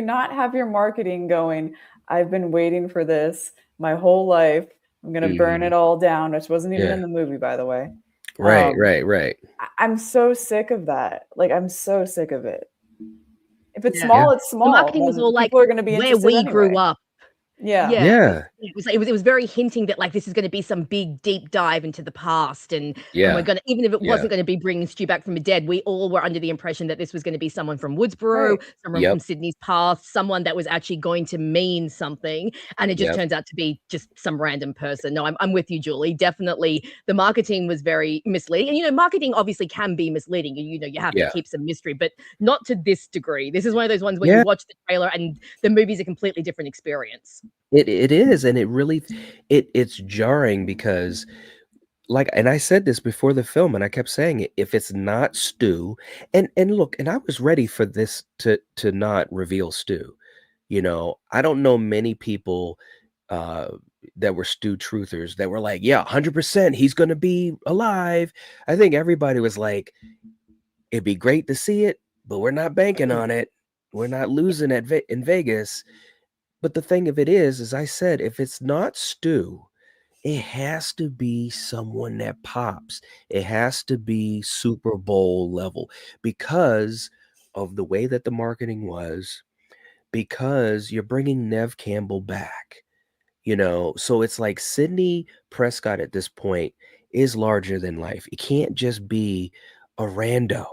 not have your marketing going, I've been waiting for this my whole life. I'm gonna burn Mhm. it all down, which wasn't even Yeah. in the movie, by the way. Right. I'm so sick of that. Like, I'm so sick of it. If it's Yeah. small, it's The small. marketing was then all like people are gonna be where interested we grew anyway. up. Yeah. Yeah. It was very hinting that like this is going to be some big deep dive into the past, and we're going to, even if it wasn't going to be bringing Stu back from the dead, we all were under the impression that this was going to be someone from Woodsboro, Right. someone Yep. from Sydney's past, someone that was actually going to mean something, and it just Yep. turns out to be just some random person. No, I'm with you, Julie. Definitely, the marketing was very misleading, and marketing obviously can be misleading. You have to keep some mystery, but not to this degree. This is one of those ones where you watch the trailer and the movie's a completely different experience. It is, and it really it's jarring because, like, and I said this before the film, and I kept saying it, if it's not Stu, and look, and I was ready for this to not reveal Stu. I don't know many people that were Stu truthers that were like, yeah, 100% he's gonna be alive. I think everybody was like, it'd be great to see it, but we're not banking on it. We're not losing in Vegas. But the thing of it is, as I said, if it's not Stu, it has to be someone that pops. It has to be Super Bowl level because of the way that the marketing was, because you're bringing Nev Campbell back, So it's like Sidney Prescott at this point is larger than life. It can't just be a rando.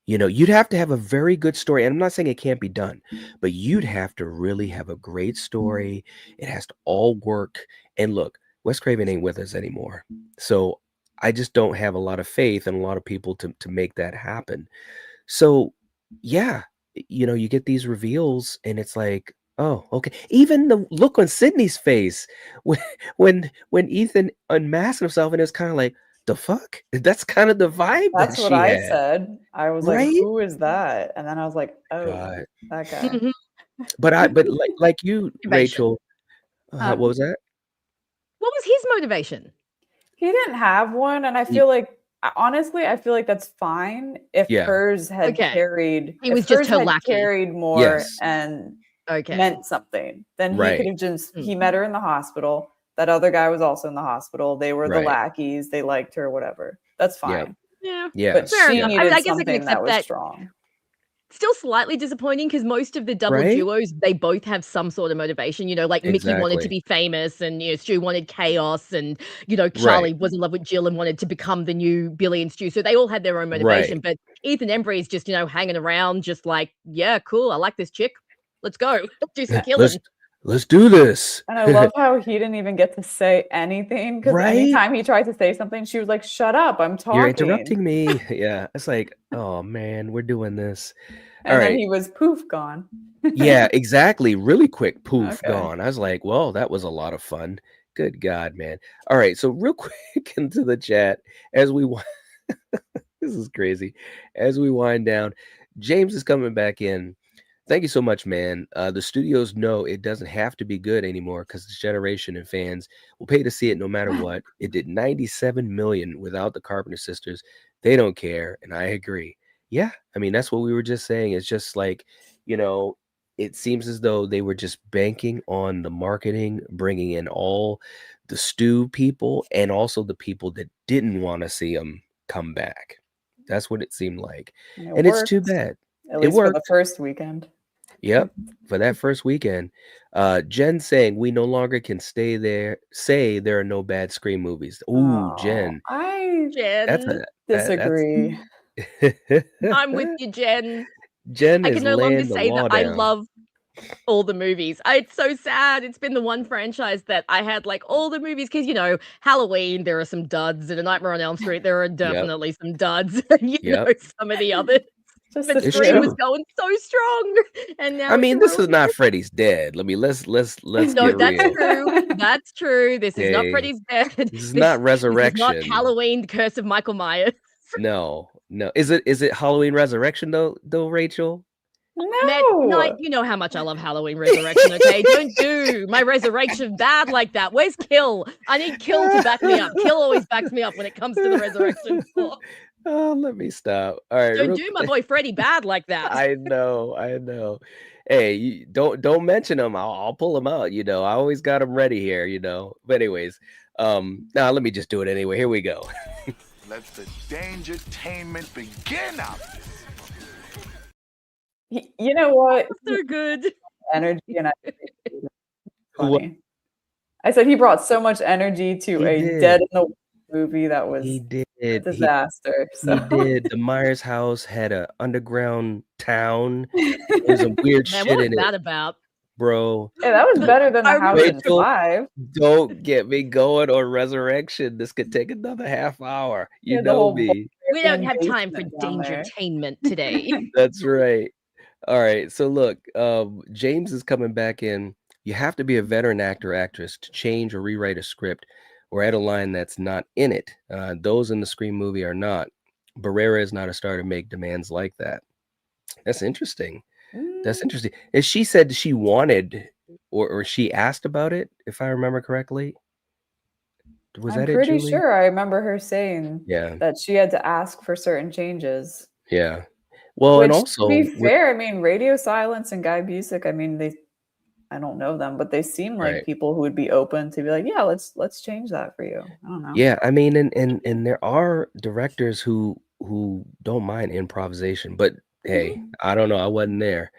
You'd have to have a very good story, and I'm not saying it can't be done, but you'd have to really have a great story. It has to all work. And look, Wes Craven ain't with us anymore. So I just don't have a lot of faith in a lot of people to make that happen. So yeah, you get these reveals and it's like, oh, okay. Even the look on Sydney's face when when Ethan unmasked himself, and it was kind of like, the fuck? That's kind of the vibe That's that what she I had. said. I was like, Right? who is that? And then I was like, oh, God. that guy. But like you, Motivation. Rachel, what was that? What was his motivation? He didn't have one, and I feel like, honestly, I feel like that's fine if hers had carried. He was if just hers her had lackey. carried more and meant something, then he could have just. He met her in the hospital. That other guy was also in the hospital. They were the lackeys. They liked her, whatever. That's fine. Yeah. But Fair she enough. needed I guess I can something accept that was that. strong. Still slightly disappointing because most of the double duos, they both have some sort of motivation. Like Mickey wanted to be famous, and Stu wanted chaos, and Charlie was in love with Jill and wanted to become the new Billy and Stu. So they all had their own motivation. But Ethan Embry is just hanging around, just like, yeah, cool. I like this chick. Let's go do some killing. Let's do this. And I love how he didn't even get to say anything, because anytime he tried to say something, she was like, shut up, I'm talking. You're interrupting me. Yeah. It's like, oh man, we're doing this. And then he was poof gone. Yeah, exactly. Really quick, poof, gone. I was like, well, that was a lot of fun. Good God, man. All right. So real quick into the chat as we this is crazy. As we wind down, James is coming back in. Thank you so much, man. The studios know it doesn't have to be good anymore because this generation and fans will pay to see it no matter what. It did 97 million without the Carpenter sisters. They don't care, and I agree. Yeah, I mean, that's what we were just saying. It's just like, it seems as though they were just banking on the marketing, bringing in all the Stu people and also the people that didn't want to see them come back. That's what it seemed like. And it's too bad. At least for the first weekend. Yep, for that first weekend. Jen saying we no longer can say there are no bad Scream movies. Ooh, Jen. I disagree. I'm with you, Jen. Jen I is can no longer laying the say law that I down. love all the movies. It's so sad. It's been the one franchise that I had like all the movies because Halloween there are some duds, and A Nightmare on Elm Street there are definitely some duds, and Yep. some of the others. Just But a It's Scream few. was true. going so strong, and now I it's mean, this is ruined. not Freddy's Dead. Let's No, get that's real. true. That's true. This is not Okay. Freddy's Dead. This is not This is not Resurrection. Halloween: Curse of Michael Myers. No. Is it Halloween Resurrection though, Rachel? Matt, No. you know how much I love Halloween Resurrection, okay? Don't do my resurrection bad like that. Where's Kill? I need Kill to back me up. Kill always backs me up when it comes to the resurrection. Oh, let me stop. All right, Don't real do my boy Freddy bad like that. I know. Hey, don't mention him. I'll pull him out. I always got him ready here. But anyways, now let me just do it anyway. Here we go. Let the dangertainment begin up. You know what? So good. Energy and funny. I said he brought so much energy to He a did. dead in the movie that was He did. a disaster. He did. The Myers house had an underground town. There's some weird Man, shit what was in it, that about? bro. Yeah, that was better than I the house in Rachel, 5. Don't get me going on Resurrection. This could take another half hour. You Yeah, the know whole me. We don't have time for basement down there. dangertainment today. That's right. All right. So look, James is coming back in. You have to be a veteran actor or actress to change or rewrite a script or add a line that's not in it. Those in the Scream movie are not. Barrera is not a star to make demands like that. That's interesting. That's interesting. And she said she wanted or she asked about it, if I remember correctly. Was I'm that it, pretty Julie? sure I remember her saying Yeah. that she had to ask for certain changes. Yeah. Well, Which, and also to be fair, I mean, Radio Silence and Guy Busick, I mean, I don't know them, but they seem like Right. people who would be open to be like, yeah, let's change that for you. I don't know. Yeah, I mean, and there are directors who don't mind improvisation, but hey, I don't know, I wasn't there.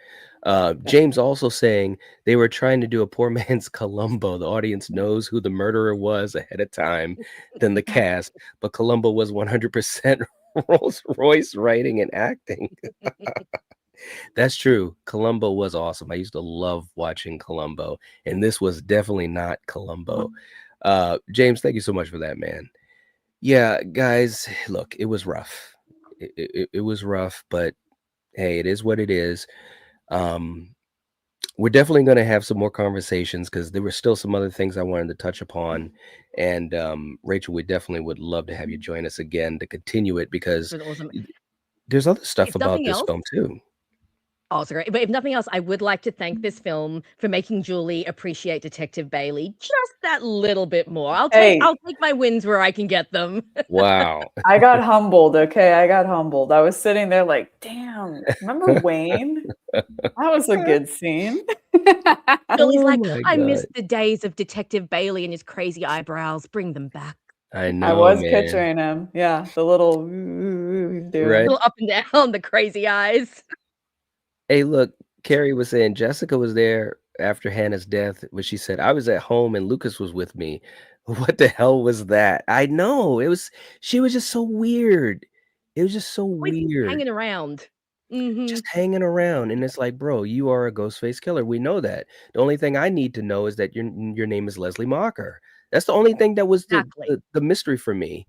James also saying they were trying to do a poor man's Columbo. The audience knows who the murderer was ahead of time than the cast, but Columbo was 100% Rolls Royce writing and acting. That's true. Columbo was awesome. I used to love watching Columbo, and this was definitely not Columbo. James, thank you so much for that, man. Yeah, guys, look, it was rough. It was rough, but hey, it is what it is. We're definitely going to have some more conversations because there were still some other things I wanted to touch upon. And Rachel, we definitely would love to have you join us again to continue it because It was awesome. there's other stuff If about nothing this else- film too. Oh, it's great. But if nothing else, I would like to thank this film for making Julie appreciate Detective Bailey just that little bit more. I'll take my wins where I can get them. Wow. I got humbled, okay? I got humbled. I was sitting there like, damn, remember Wayne? That was a good scene. Julie's like, my I miss God. the days of Detective Bailey and his crazy eyebrows. Bring them back. I know. I was man. picturing him. Yeah, the little he's doing. Right. Little up and down, the crazy eyes. Hey, look, Carrie was saying Jessica was there after Hannah's death, when she said, I was at home and Lucas was with me. What the hell was that? I know. She was just so weird. It was just so weird. Hanging around. Mhm. Just hanging around. And it's like, bro, you are a Ghostface killer. We know that. The only thing I need to know is that your name is Leslie Mocker. That's the only thing that was Exactly. the mystery for me.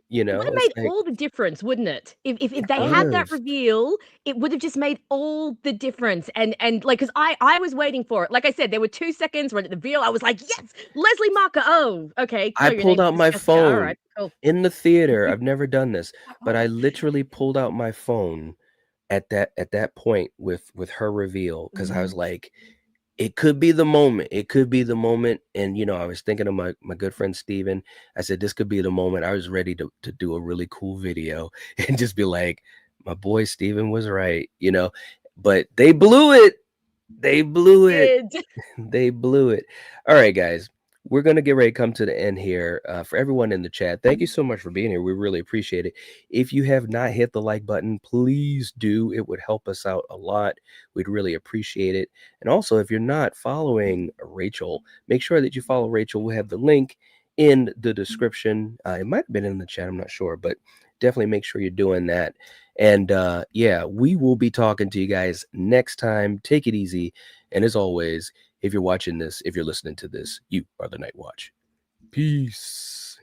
You know, It would have it's made like, all the difference, wouldn't it? If they It had that does. reveal, it would have just made all the difference. And like, because I was waiting for it. Like I said, there were 2 seconds right at the reveal. I was like, yes, Leslie Marker. Oh, okay. I No, your pulled name's out my Jessica. All phone right, cool. in the theater. I've never done this, but I literally pulled out my phone at that point with her reveal because I was like, it could be the moment. It could be the moment. And I was thinking of my good friend Steven. I said, this could be the moment. I was ready to do a really cool video and just be like, my boy Steven was right, but they blew it. They blew it. They blew it. All right, guys. We're going to get ready to come to the end here. For everyone in the chat, thank you so much for being here. We really appreciate it. If you have not hit the like button, please do. It would help us out a lot. We'd really appreciate it. And also, if you're not following Rachel, make sure that you follow Rachel. We'll have the link in the description. It might have been in the chat. I'm not sure, but definitely make sure you're doing that. And yeah, we will be talking to you guys next time. Take it easy. And as always, if you're watching this, if you're listening to this, you are the Nightwatch. Peace.